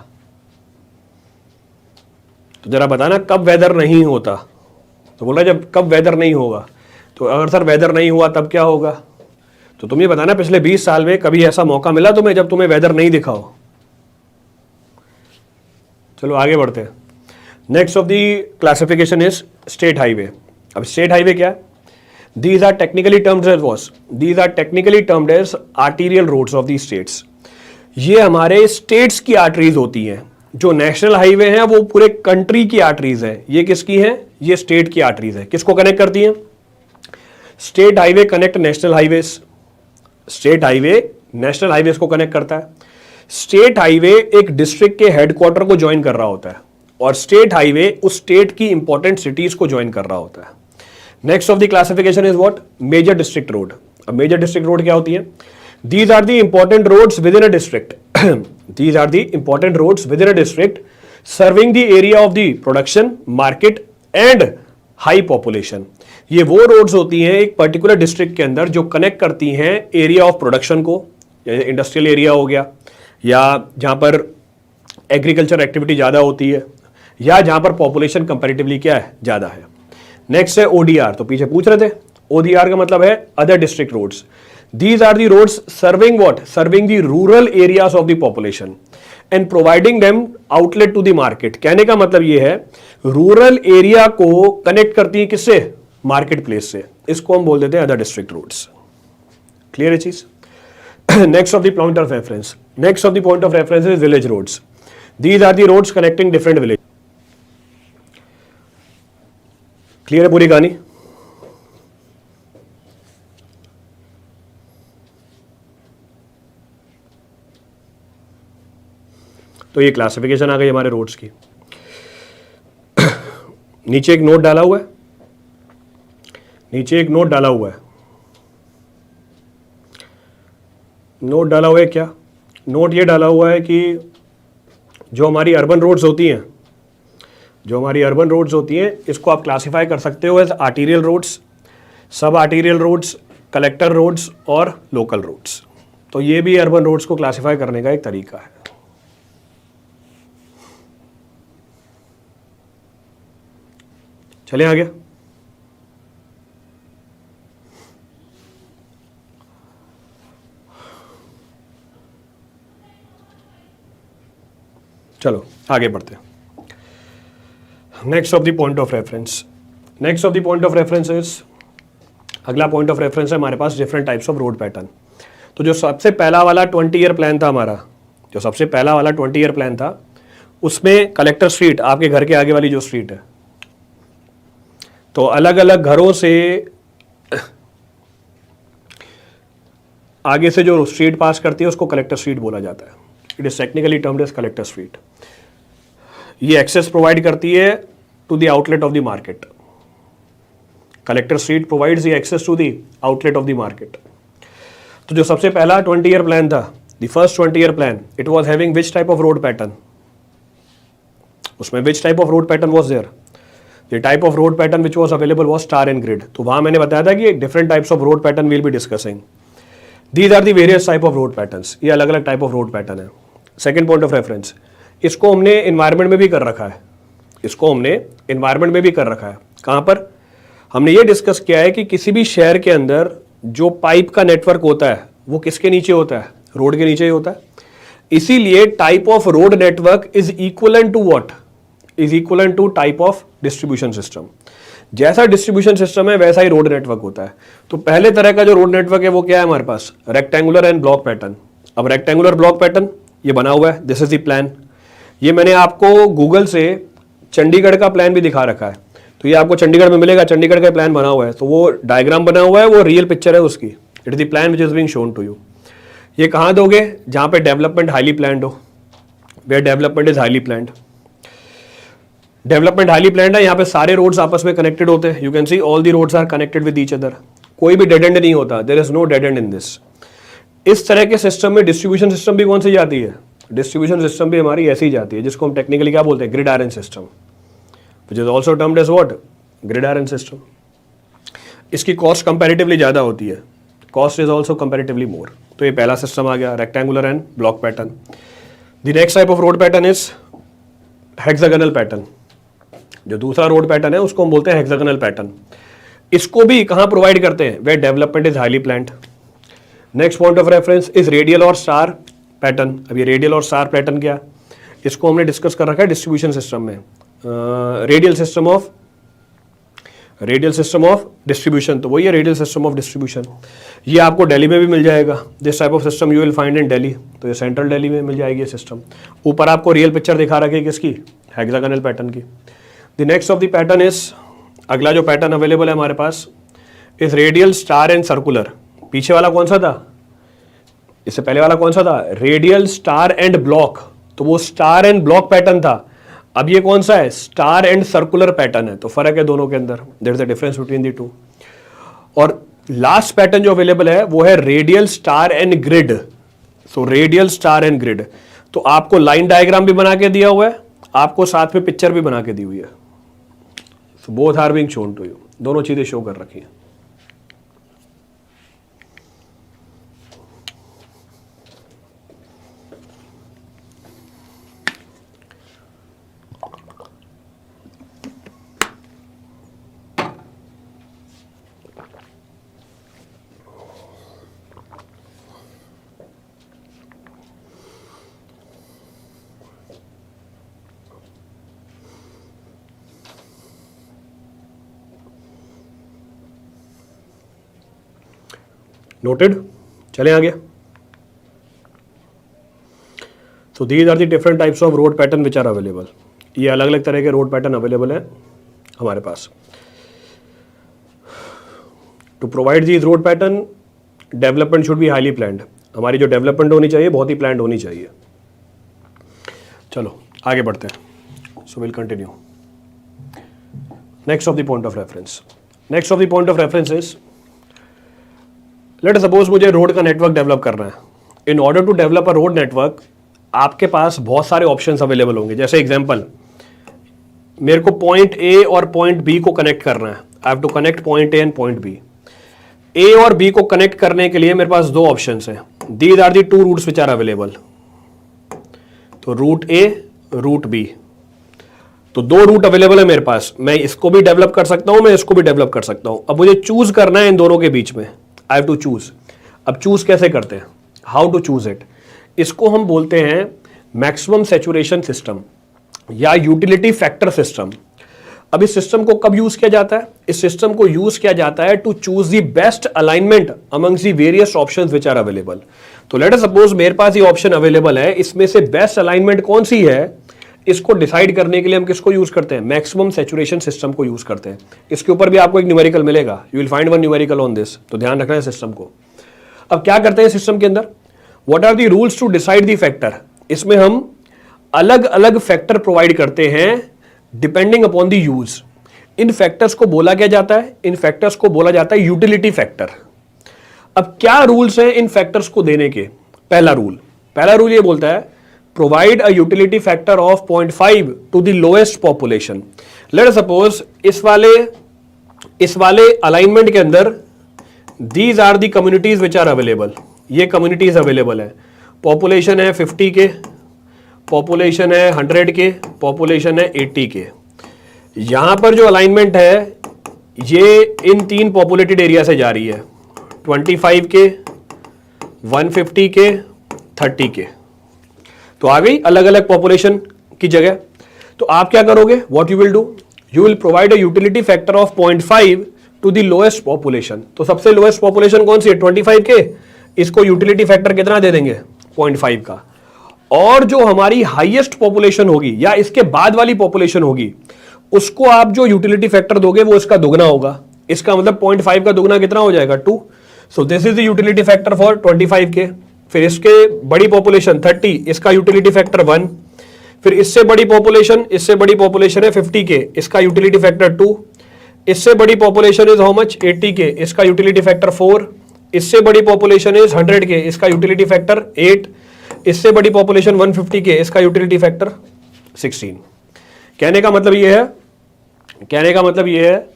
तो जरा बताना कब वेदर नहीं होता। तो बोल रहा जब कब वेदर नहीं होगा, तो अगर सर वेदर नहीं हुआ तब क्या होगा, तो तुम ये बताना पिछले 20 साल में कभी ऐसा मौका मिला तुम्हें जब तुम्हें वेदर नहीं दिखा हो। चलो आगे बढ़ते हैं। Next of the classification is state highway. अब स्टेट हाईवे क्या है, these are technically termed as was, these are technically termed as arterial roads of the states. ये हमारे स्टेट्स की आर्टरीज होती हैं। जो नेशनल हाईवे हैं वो पूरे कंट्री की आर्टरीज है, ये किसकी है, ये स्टेट की आर्टरीज है। किसको कनेक्ट करती हैं, state highway connect national highways, state highway national highways को कनेक्ट करता है। स्टेट हाईवे एक डिस्ट्रिक्ट के हेडक्वार्टर को ज्वाइन कर रहा होता है, और स्टेट हाईवे उस स्टेट की इंपॉर्टेंट सिटीज को ज्वाइन कर रहा होता है। Next of the classification is what, major district road. अब मेजर डिस्ट्रिक्ट रोड क्या होती है, these are the important roads within a district, these are the important roads within a district serving the area of the production, market and high population. ये वो roads होती हैं एक particular district के अंदर जो connect करती हैं एरिया ऑफ प्रोडक्शन को, जैसे इंडस्ट्रियल एरिया हो गया, या जहां पर एग्रीकल्चर एक्टिविटी ज़्यादा होती है, या जहां पर पॉपुलेशन कंपैरेटिवली क्या है, ज़्यादा है। नेक्स्ट है ओडीआर, तो पीछे पूछ रहे थे, ओडीआर का मतलब है other district roads. These are the roads serving what, serving the rural areas of the population and providing them outlet to the market. कहने का मतलब ये है रूरल एरिया को कनेक्ट करती है किससे, मार्केट प्लेस से। इसको हम बोल देते हैं अदर डिस्ट्रिक्ट रोड्स। क्लियर है चीज। Next of the point of reference, next of the point of reference is village roads. These are the roads connecting different village. Clear है पूरी कहानी। तो ये क्लासिफिकेशन आ गई हमारे रोड्स की। नीचे एक नोट डाला हुआ है, नीचे एक नोट डाला हुआ है, नोट डाला हुआ है क्या, नोट ये डाला हुआ है कि जो हमारी अर्बन रोड्स होती हैं, जो हमारी अर्बन रोड्स होती हैं, इसको आप क्लासिफाई कर सकते हो एज आर्टीरियल रोड्स, सब आर्टीरियल रोड्स, कलेक्टर रोड्स और लोकल रोड्स। तो ये भी अर्बन रोड्स को क्लासिफाई करने का एक तरीका है। चलिए आगे। चलो आगे बढ़ते हैं। Next of the point of reference, next of the point of reference is, अगला पॉइंट ऑफ रेफरेंस है हमारे पास different types of road pattern. तो जो सबसे पहला वाला 20 ईयर प्लान था हमारा, जो सबसे पहला वाला 20 ईयर प्लान था, उसमें कलेक्टर स्ट्रीट, आपके घर के आगे वाली जो स्ट्रीट है, तो अलग अलग घरों से आगे से जो स्ट्रीट पास करती है उसको कलेक्टर स्ट्रीट बोला जाता है। It is technically termed as collector street. ये एक्सेस प्रोवाइड करती है to the outlet of the market. Collector street provides the access to the outlet of the market. तो जो सबसे पहला 20 ईयर प्लान था, the first 20 year plan, it was having which type of road pattern, उसमें which type of road pattern was there, the type of road pattern which was available was star and grid. तो वहां मैंने बताया था कि different types of road pattern will be discussing. These are the various type of road patterns, ये अलग अलग type of road pattern है। सेकेंड पॉइंट ऑफ रेफरेंस, इसको हमने एनवायरमेंट में भी कर रखा है, इसको हमने एनवायरमेंट में भी कर रखा है। कहां पर? हमने ये डिस्कस किया है कि किसी भी शहर के अंदर जो पाइप का नेटवर्क होता है वो किसके नीचे होता है? रोड के नीचे ही होता है। इसीलिए type of road network is equivalent to what? Is equivalent to type of distribution system. जैसा डिस्ट्रीब्यूशन सिस्टम है वैसा ही रोड नेटवर्क होता है। तो पहले तरह का जो रोड नेटवर्क है वो क्या है हमारे पास? Rectangular and block pattern. अब रेक्टेंगुलर ब्लॉक पैटर्न ये बना हुआ है, दिस इज द प्लान। ये मैंने आपको गूगल से चंडीगढ़ का प्लान भी दिखा रखा है, तो ये आपको चंडीगढ़ में मिलेगा, चंडीगढ़ का प्लान बना हुआ है। तो वो डायग्राम बना हुआ है, वो रियल पिक्चर है उसकी। It is the plan which is being shown to you. ये कहाँ दोगे? जहाँ पे डेवलपमेंट हाईली प्लान्ड हो, where development is highly planned. Development highly planned है, यहाँ पे सारे रोड्स आपस में कनेक्टेड होते हैं। You can see all the roads are connected with each other, कोई भी डेड एंड नहीं होता, there is no dead end in this. इस तरह के सिस्टम में डिस्ट्रीब्यूशन सिस्टम भी कौन सी जाती है? डिस्ट्रीब्यूशन सिस्टम भी हमारी ऐसी ही जाती है, जिसको हम टेक्निकली क्या बोलते हैं? Grid iron system, which is also termed as what? Grid iron system. इसकी कॉस्ट कंपैरेटिवली ज़्यादा होती है, cost is also comparatively more. तो ये पहला सिस्टम आ गया, rectangular and block pattern. The next type of road pattern is hexagonal pattern. जो दूसरा रोड पैटर्न है उसको हम बोलते हैं हेक्सागोनल पैटर्न। इसको भी कहाँ प्रोवाइड करते हैं? Where development is highly planned. Next point of reference is radial और स्टार पैटर्न। अब ये रेडियल और स्टार पैटर्न क्या? इसको हमने डिस्कस कर रखा है डिस्ट्रीब्यूशन सिस्टम में। रेडियल सिस्टम ऑफ डिस्ट्रीब्यूशन, तो वही है रेडियल सिस्टम ऑफ डिस्ट्रीब्यूशन। ये आपको दिल्ली में भी मिल जाएगा। This type of system you will find in Delhi, तो ये सेंट्रल दिल्ली में मिल जाएगी ये सिस्टम। ऊपर आपको रियल पिक्चर दिखा रखी है किसकी? हेक्सागोनल पैटर्न की। The next of the pattern is, अगला जो पैटर्न अवेलेबल है हमारे पास is radial, star and circular. पीछे वाला कौन सा था? इससे पहले वाला कौन सा था? Radial, star and block. तो वो स्टार एंड ब्लॉक पैटर्न था। अब ये कौन सा है? स्टार एंड सर्कुलर पैटर्न है। तो फर्क है दोनों के अंदर, there is a difference between the two. और लास्ट पैटर्न जो अवेलेबल है वो है radial, star and grid. So radial, star and grid. तो आपको लाइन डायग्राम भी बना के दिया हुआ है, आपको साथ में पिक्चर भी बना के दी हुई है। So both are being shown to you, दोनों चीजें शो कर रखी हैं। नोटेड? चले आगे। So these are the different types of road pattern which are available. ये अलग अलग तरह के रोड पैटर्न अवेलेबल हैं हमारे पास। To provide these road pattern, development should be highly planned. हमारी जो डेवलपमेंट होनी चाहिए बहुत ही प्लान्ड होनी चाहिए। चलो आगे बढ़ते हैं। So will continue. Next of the point of reference, next of the point of reference is, let suppose मुझे रोड का नेटवर्क डेवलप करना है। In order to develop a road network आपके पास बहुत सारे ऑप्शंस अवेलेबल होंगे। जैसे एग्जांपल, मेरे को पॉइंट ए और पॉइंट बी को कनेक्ट करना है। I have to connect point A and point B. A और बी को कनेक्ट करने के लिए मेरे पास दो ऑप्शंस हैं। These are the two routes which are available. तो रूट ए, रूट बी, तो दो रूट अवेलेबल है मेरे पास, मैं इसको भी डेवलप कर सकता हूं, मैं इसको भी डेवलप कर सकता हूं। अब मुझे चूज करना है इन दोनों के बीच में, आई हैव टू चूज। अब चूज कैसे करते हैं, हाउ टू चूज इट, इसको हम बोलते हैं मैक्सिमम सैचुरेशन सिस्टम या यूटिलिटी फैक्टर सिस्टम। अब इस सिस्टम को कब यूज किया जाता है, इस सिस्टम को यूज किया जाता है to choose the best alignment amongst the various options which are available. तो लेट अस सपोज मेरे पास ये ऑप्शन अवेलेबल है, इसमें से बेस्ट अलाइनमेंट कौन सी है, इसको डिसाइड करने के लिए हम किसको यूज करते हैं, मैक्सिमम सैचुरेशन सिस्टम को यूज करते हैं। इसके ऊपर भी आपको एक न्यूमेरिकल मिलेगा, you will find one numerical on this, तो ध्यान रखना है सिस्टम को। अब क्या करते हैं सिस्टम के अंदर, what are the rules to decide the factor, इसमें हम अलग अलग फैक्टर प्रोवाइड करते हैं डिपेंडिंग अपॉन द यूज। इन फैक्टर्स को बोला क्या जाता है, इन फैक्टर्स को बोला जाता है यूटिलिटी फैक्टर। अब क्या रूल्स हैं इन फैक्टर्स को देने के, पहला रूल ये बोलता है provide a utility factor of 0.5 to the lowest population. Let us suppose इस वाले अलाइनमेंट के अंदर these are the communities which are available, ये कम्युनिटीज अवेलेबल है, पॉपुलेशन है 50 के, पॉपुलेशन है 100 के, पॉपुलेशन है 80 के। यहां पर जो अलाइनमेंट है ये इन तीन पॉपुलेटेड एरिया से जा रही है, 25 के, 150 के, 30 के। तो आ गई अलग अलग पॉपुलेशन की जगह। तो आप क्या करोगे, what you will do, you will provide a utility factor of 0.5 to the lowest population. तो सबसे लोएस्ट पॉपुलेशन कौन सी है, 25 के, इसको यूटिलिटी फैक्टर कितना दे देंगे, 0.5 का। और जो हमारी हाईएस्ट पॉपुलेशन होगी या इसके बाद वाली पॉपुलेशन होगी, उसको आप जो यूटिलिटी फैक्टर दोगे वो इसका दुगना होगा। इसका मतलब 0.5 का दुगना कितना हो जाएगा, 2। सो this is the utility factor for 25 के। फिर इसके बड़ी पॉपुलेशन 30, इसका यूटिलिटी फैक्टर 1। फिर इससे बड़ी पॉपुलेशन है 50 के, इसका यूटिलिटी फैक्टर 2। इससे बड़ी पॉपुलेशन इज हाउ मच, 80 के, इसका यूटिलिटी फैक्टर 4। इससे बड़ी पॉपुलेशन इज 100 के, इसका यूटिलिटी फैक्टर 8। इससे बड़ी पॉपुलेशन 150 के, इसका यूटिलिटी फैक्टर 16। कहने का मतलब यह है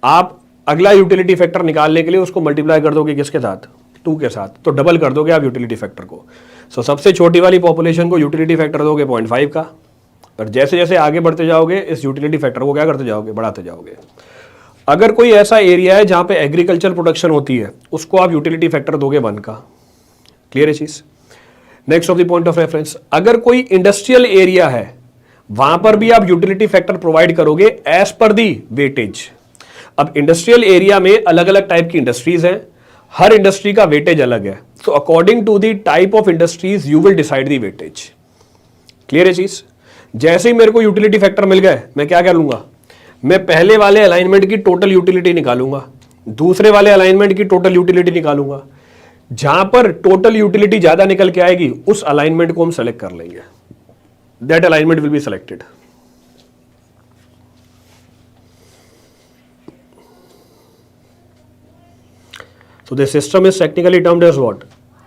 आप अगला यूटिलिटी फैक्टर निकालने के लिए उसको मल्टीप्लाई कर दोगे किसके साथ, 2 के साथ, तो डबल कर दोगे आप यूटिलिटी फैक्टर को। सो सबसे छोटी वाली पॉपुलेशन को यूटिलिटी फैक्टर दोगे 0.5 का, और जैसे जैसे आगे बढ़ते जाओगे इस यूटिलिटी फैक्टर को क्या करते जाओगे, बढ़ाते जाओगे। अगर कोई ऐसा एरिया है जहां पे एग्रीकल्चर प्रोडक्शन होती है, उसको आप यूटिलिटी फैक्टर दोगे 1 का। क्लियर है चीज। Next of the point of reference, अगर कोई इंडस्ट्रियल एरिया है वहां पर भी आप यूटिलिटी फैक्टर प्रोवाइड करोगे एज पर दी वेटेज। अब इंडस्ट्रियल एरिया में अलग अलग टाइप की इंडस्ट्रीज हैं, हर इंडस्ट्री का वेटेज अलग है। So according to the type of industries you will decide the weightage. Clear है चीज। जैसे ही मेरे को यूटिलिटी फैक्टर मिल गए, मैं क्या करूंगा, मैं पहले वाले अलाइनमेंट की टोटल यूटिलिटी निकालूंगा, दूसरे वाले अलाइनमेंट की टोटल यूटिलिटी निकालूंगा। जहां पर टोटल यूटिलिटी ज्यादा निकल के आएगी उस अलाइनमेंट को हम सेलेक्ट कर लेंगे, that alignment will be selected. So this system is technically termed as what?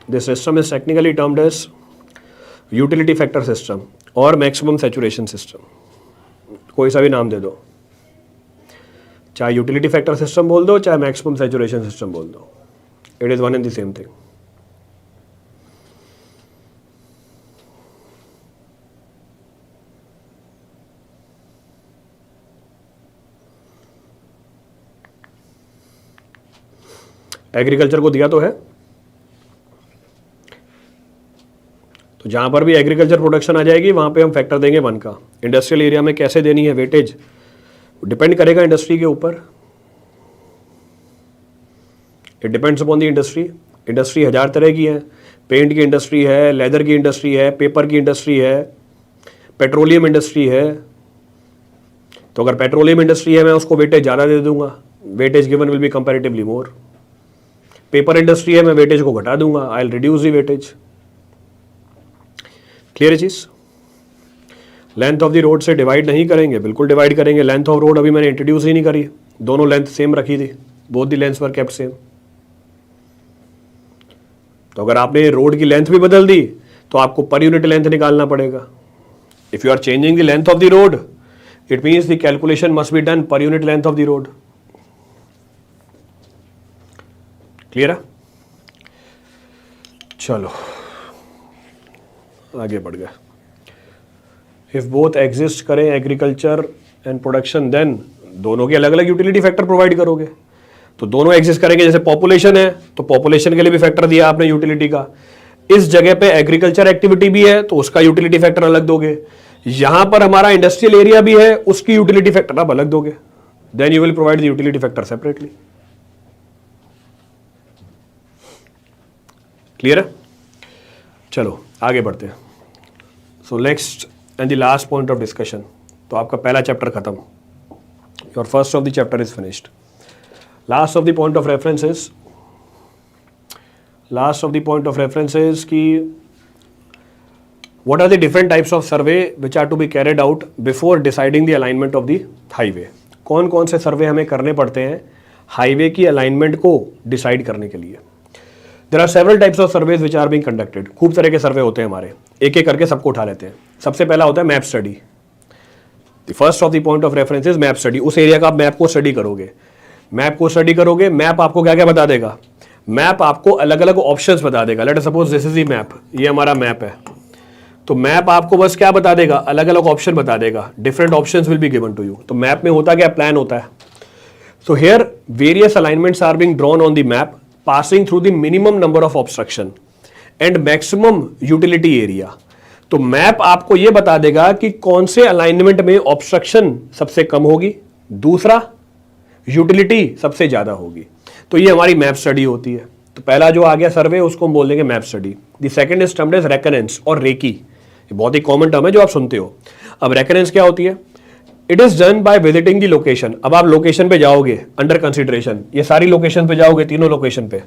This system is technically termed as utility factor system और maximum saturation system। कोई सा भी नाम दे दो, चाहे utility factor system बोल दो, चाहे maximum saturation system बोल दो, it is one and the same thing। Agriculture को दिया तो है, तो जहां पर भी एग्रीकल्चर प्रोडक्शन आ जाएगी वहां पे हम फैक्टर देंगे 1 का। इंडस्ट्रियल एरिया में कैसे देनी है वेटेज, डिपेंड करेगा इंडस्ट्री के ऊपर, it depends upon the industry. Industry 1000 तरह की है, पेंट की इंडस्ट्री है, लेदर की इंडस्ट्री है, पेपर की इंडस्ट्री है, पेट्रोलियम इंडस्ट्री है। तो अगर पेट्रोलियम इंडस्ट्री है मैं उसको वेटेज ज़्यादा दे दूंगा, weightage given will be comparatively more. Paper industry है मैं वेटेज को घटा दूंगा, I will reduce the weightage. Clear है चीज। लेंथ ऑफ द रोड से डिवाइड नहीं करेंगे, बिल्कुल डिवाइड करेंगे। लेंथ ऑफ रोड अभी मैंने इंट्रोड्यूस ही नहीं करी, दोनों लेंथ सेम रखी थी, both the lengths were kept same. तो अगर आपने रोड की लेंथ भी बदल दी तो आपको पर यूनिट लेंथ निकालना पड़ेगा। If you are changing the length of the road it means the calculation must be done per unit length of the road. Clear है। चलो आगे बढ़ गए. इफ बोथ एग्जिस्ट करें एग्रीकल्चर एंड प्रोडक्शन, देन दोनों के अलग अलग यूटिलिटी फैक्टर प्रोवाइड करोगे. तो दोनों एग्जिस्ट करेंगे. जैसे पॉपुलेशन है तो पॉपुलेशन के लिए भी फैक्टर दिया आपने यूटिलिटी का. इस जगह पे एग्रीकल्चर एक्टिविटी भी है तो उसका यूटिलिटी फैक्टर अलग दोगे. यहां पर हमारा इंडस्ट्रियल एरिया भी है, उसकी यूटिलिटी फैक्टर आप अलग दोगे. Then you will provide the utility factor separately. Clear है? चलो आगे बढ़ते हैं. So next and the last point of discussion. तो आपका पहला चैप्टर खत्म. Your first of the chapter is finished. Last of the point of reference is कि what are the different types of survey which are to be carried out before deciding the alignment of the highway. कौन कौन से सर्वे हमें करने पड़ते हैं highway की alignment को डिसाइड करने के लिए. There are several types of surveys which are being conducted. खूब तरह के सर्वे होते हैं हमारे, एक एक करके सबको उठा लेते हैं. सबसे पहला होता है map study. The first of the point of reference is map study. उस एरिया का आप मैप को स्टडी करोगे. मैप आपको क्या क्या बता देगा? मैप आपको अलग अलग ऑप्शंस बता देगा. Late us suppose this is the map. ये हमारा मैप है. तो मैप आपको बस क्या बता देगा? अलग अलग ऑप्शन बता देगा. Different options will be given to you. तो मैप में होता क्या? प्लान होता है. So here various alignments are being drawn on the map passing through the minimum number of obstruction and maximum utility area. तो map आपको यह बता देगा कि कौन से अलाइनमेंट में ऑब्स्ट्रक्शन सबसे कम होगी, दूसरा यूटिलिटी सबसे ज्यादा होगी. तो ये हमारी मैप स्टडी होती है. तो पहला जो आ गया सर्वे उसको हम बोल देंगे map study. The second is termed as reconnaissance और रेकी. ये बहुत ही कॉमन टर्म है जो आप सुनते हो. अब रेकनेंस क्या होती है? It is done by visiting the location. अब आप लोकेशन पे जाओगे अंडर कंसिडरेशन, ये सारी लोकेशन पे जाओगे, तीनों लोकेशन पे,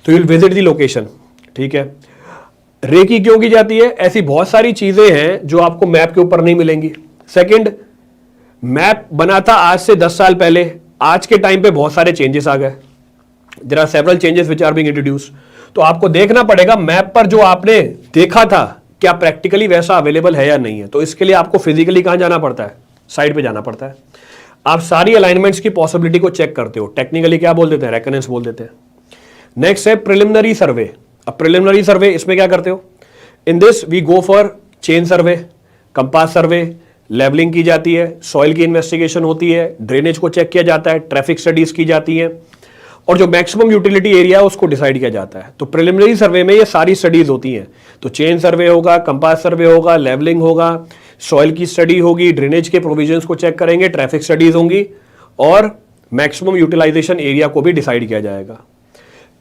तो you will visit the location. ठीक है. रेकी क्यों की जाती है? ऐसी बहुत सारी चीजें हैं जो आपको मैप के ऊपर नहीं मिलेंगी. सेकंड, मैप बना था आज से 10 साल पहले, आज के टाइम पे बहुत सारे चेंजेस आ गए. There are several changes which are being introduced. तो आपको देखना पड़ेगा मैप पर जो आपने देखा था क्या प्रैक्टिकली वैसा अवेलेबल है या नहीं है. तो इसके लिए आपको फिजिकली कहां जाना पड़ता है? साइड पे जाना पड़ता है. आप सारी अलाइनमेंट्स की पॉसिबिलिटी को चेक करते हो. टेक्निकली क्या बोल देते हैं? रेकनेंस बोल देते हैं. नेक्स्ट है प्रिलिमिनरी सर्वे. अब प्रिलिमिनरी सर्वे इसमें क्या करते हो? In this we go for chain survey, compass survey, levelling की जाती है, सॉइल की इन्वेस्टिगेशन होती है, ड्रेनेज को चेक किया जाता है, ट्रैफिक स्टडीज की जाती है और जो मैक्सिमम यूटिलिटी एरिया है उसको डिसाइड किया जाता है. तो प्रिलिमिनरी सर्वे में ये सारी स्टडीज होती हैं. तो चेन सर्वे होगा, कंपास सर्वे होगा, लेवलिंग होगा, सॉइल की स्टडी होगी, ड्रेनेज के प्रोविजंस को चेक करेंगे, ट्रैफिक स्टडीज होंगी और मैक्सिमम यूटिलाइजेशन एरिया को भी डिसाइड किया जाएगा.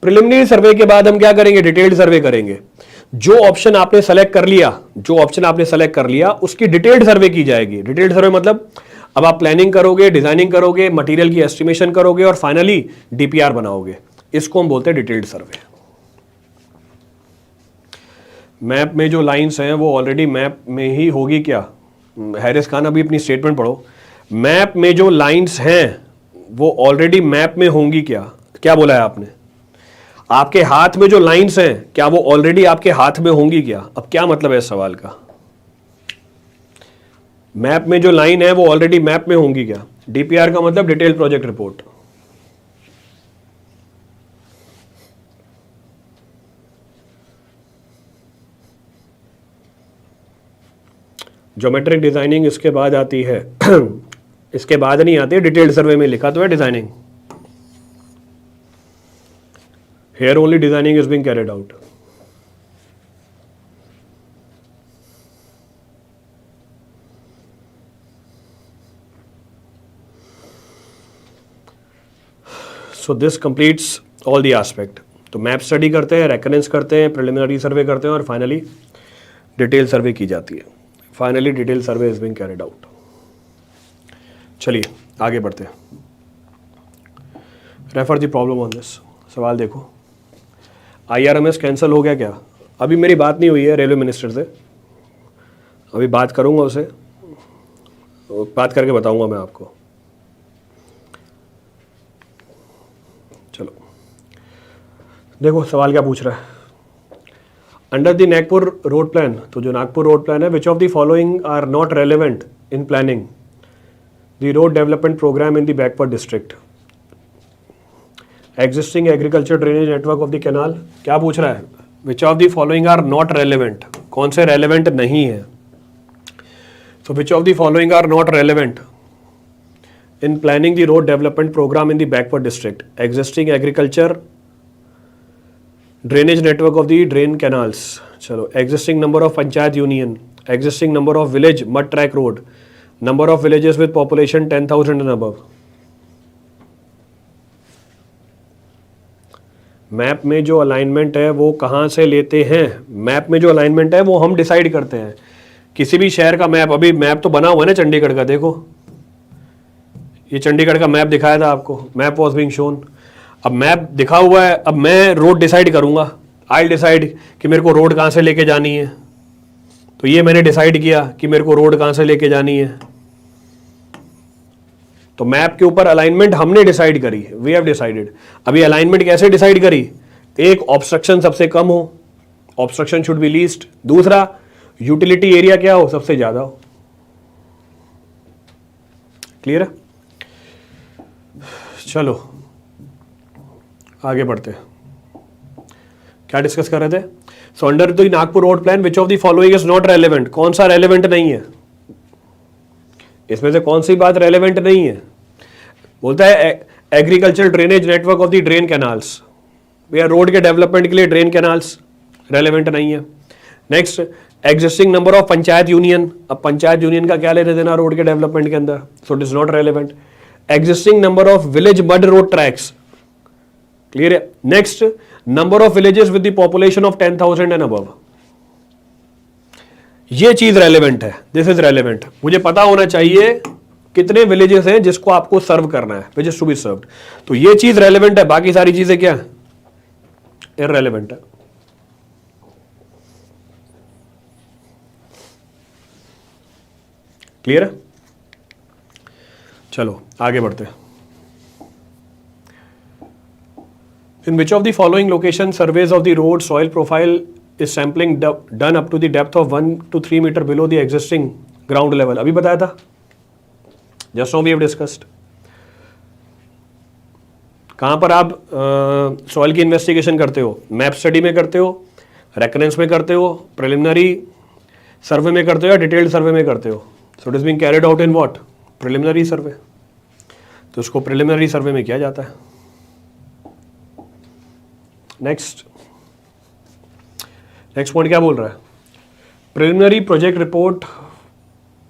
प्रिलिमिनरी सर्वे के बाद हम क्या करेंगे? डिटेल्ड सर्वे करेंगे. जो ऑप्शन आपने सेलेक्ट कर लिया उसकी डिटेल्ड सर्वे की जाएगी. डिटेल्ड सर्वे मतलब अब आप प्लानिंग करोगे, डिजाइनिंग करोगे, मटेरियल की एस्टिमेशन करोगे और फाइनली डीपीआर बनाओगे. इसको हम बोलते हैं डिटेल्ड सर्वे. मैप में जो लाइंस हैं वो ऑलरेडी मैप में ही होगी क्या? हैरिस खान अभी अपनी स्टेटमेंट पढ़ो. मैप में जो लाइंस हैं वो ऑलरेडी मैप में होंगी क्या? क्या बोला है आपने? आपके हाथ में जो लाइंस हैं क्या वो ऑलरेडी आपके हाथ में होंगी क्या? अब क्या मतलब है इस सवाल का? मैप में जो लाइन है वो ऑलरेडी मैप में होंगी क्या? डीपीआर का मतलब detail project report. Geometric designing इसके बाद आती है. इसके बाद नहीं आती है. डिटेल्ड सर्वे में लिखा तो है designing. Here only designing is being carried out. So this completes all the aspect. तो मैप स्टडी करते हैं, रेकनेंस करते हैं, प्रिलिमिनरी सर्वे करते हैं और फाइनली डिटेल सर्वे की जाती है. Finally detail survey is being carried out. चलिए आगे बढ़ते हैं. Refer the problem on this. सवाल देखो. IRMS कैंसिल हो गया क्या? अभी मेरी बात नहीं हुई है रेलवे मिनिस्टर से. अभी बात करूंगा उसे, बात करके बताऊंगा मैं आपको. चलो देखो सवाल क्या पूछ रहा है. Under the Nagpur road plan. तो जो नागपुर रोड प्लान है, which of the following are not relevant in planning the road development programme in the backward district. Existing agriculture drainage network of the canal. क्या पूछ रहा है? Which of the following are not relevant, कौन से relevant नहीं है? So which of the following are not relevant in planning the road development program in the backward district? Existing agriculture, drainage network of the drain canals, चलो, existing number of panchayat union, existing number of village mud track road, number of villages with population 10,000 and above. Map में जो alignment है वो कहाँ से लेते हैं? Map में जो अलाइनमेंट है वो हम डिसाइड करते हैं। किसी भी शहर का मैप, अभी मैप तो बना हुआ है ना चंडीगढ़ का, देखो ये चंडीगढ़ का मैप दिखाया था आपको, मैप वॉज बीइंग शोन। अब मैप दिखा हुआ है, अब मैं रोड डिसाइड करूंगा, आई डिसाइड कि मेरे को रोड कहाँ से लेके जानी है। तो ये मैंने डिसाइड किया कि मेरे को रोड कहाँ से लेके जानी है। तो मैप के ऊपर अलाइनमेंट हमने डिसाइड करी, वी हैव डिसाइडेड। अभी अलाइनमेंट कैसे डिसाइड करी? एक, ऑब्स्ट्रक्शन सबसे कम हो, ऑब्स्ट्रक्शन शुड बी लीस्ट। दूसरा, यूटिलिटी एरिया क्या हो, सबसे ज्यादा हो। क्लियर है? चलो आगे बढ़ते हैं। क्या डिस्कस कर रहे थे? So under the Nagpur road plan which of the following is not relevant, कौन सा रेलेवेंट नहीं है? इसमें से कौन सी बात रेलेवेंट नहीं है? बोलता है agriculture drainage network of the drain canals. भैया रोड के डेवलपमेंट के लिए ड्रेन कैनाल्स रेलेवेंट नहीं है। Next, existing number of panchayat union. अब पंचायत यूनियन का क्या लेने देना रोड के डेवलपमेंट के अंदर? So it is not relevant. Existing number of village mud road tracks, clear है। Next, number of villages with the population of 10,000 and above, ये चीज रेलेवेंट है, दिस इज रेलेवेंट। मुझे पता होना चाहिए कितने विलेजेस हैं जिसको आपको सर्व करना है, which is to be served. तो ये चीज रेलेवेंट है, बाकी सारी चीजें क्या है? इररेलेवेंट है। क्लियर है? चलो आगे बढ़ते हैं। In which of the following location surveys of the road soil profile is sampling done up to the depth of 1 to 3 meter below the existing ground level? अभी बताया था, just now we have discussed। कहाँ पर आप soil की investigation करते हो? Map study में करते हो, रेकरेंस में करते हो, प्रिलिमिनरी सर्वे में करते हो या डिटेल्ड सर्वे में करते हो? So it is being carried out in what? Preliminary survey. तो उसको प्रिलिमिनरी सर्वे में किया जाता है। नेक्स्ट पॉइंट क्या बोल रहा है? Preliminary project report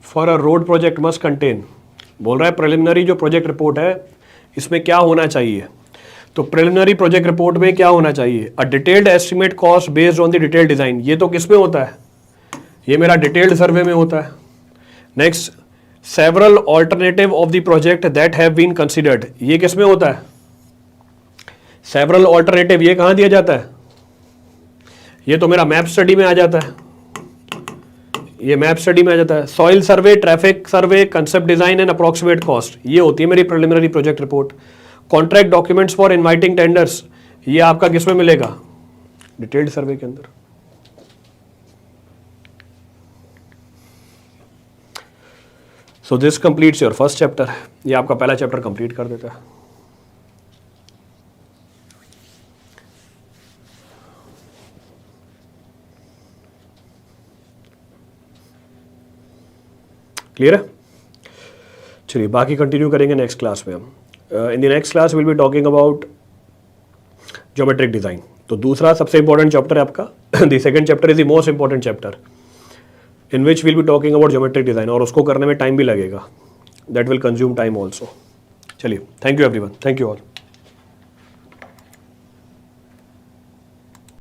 for a road project must contain, बोल रहा है प्रिलिमिनरी जो प्रोजेक्ट रिपोर्ट है इसमें क्या होना चाहिए? तो प्रिलिमिनरी प्रोजेक्ट रिपोर्ट में क्या होना चाहिए? A detailed estimate cost based on the detailed design. ये तो किस में होता है? ये मेरा डिटेल्ड सर्वे में होता है। Next, several alternative of the project that have been considered, ये किस में होता है? सेवरल ऑल्टरनेटिव, ये कहां दिया जाता है? ये तो मेरा मैप स्टडी में आ जाता है, ये मैप स्टडी में आ जाता है। Soil survey, traffic survey, concept design and approximate cost, ये होती है मेरी preliminary project report. Contract documents for inviting tenders, ये आपका किस में मिलेगा? डिटेल्ड सर्वे के अंदर। So this completes your first chapter, ये आपका पहला चैप्टर कंप्लीट कर देता है। क्लियर है? चलिए बाकी कंटिन्यू करेंगे नेक्स्ट क्लास में हम। In the next class will be talking about geometric design. तो दूसरा सबसे इंपॉर्टेंट चैप्टर है आपका, the second chapter is the most important chapter in which will be talking about geometric design, और उसको करने में टाइम भी लगेगा, that will consume time also. चलिए, thank you everyone, thank you all.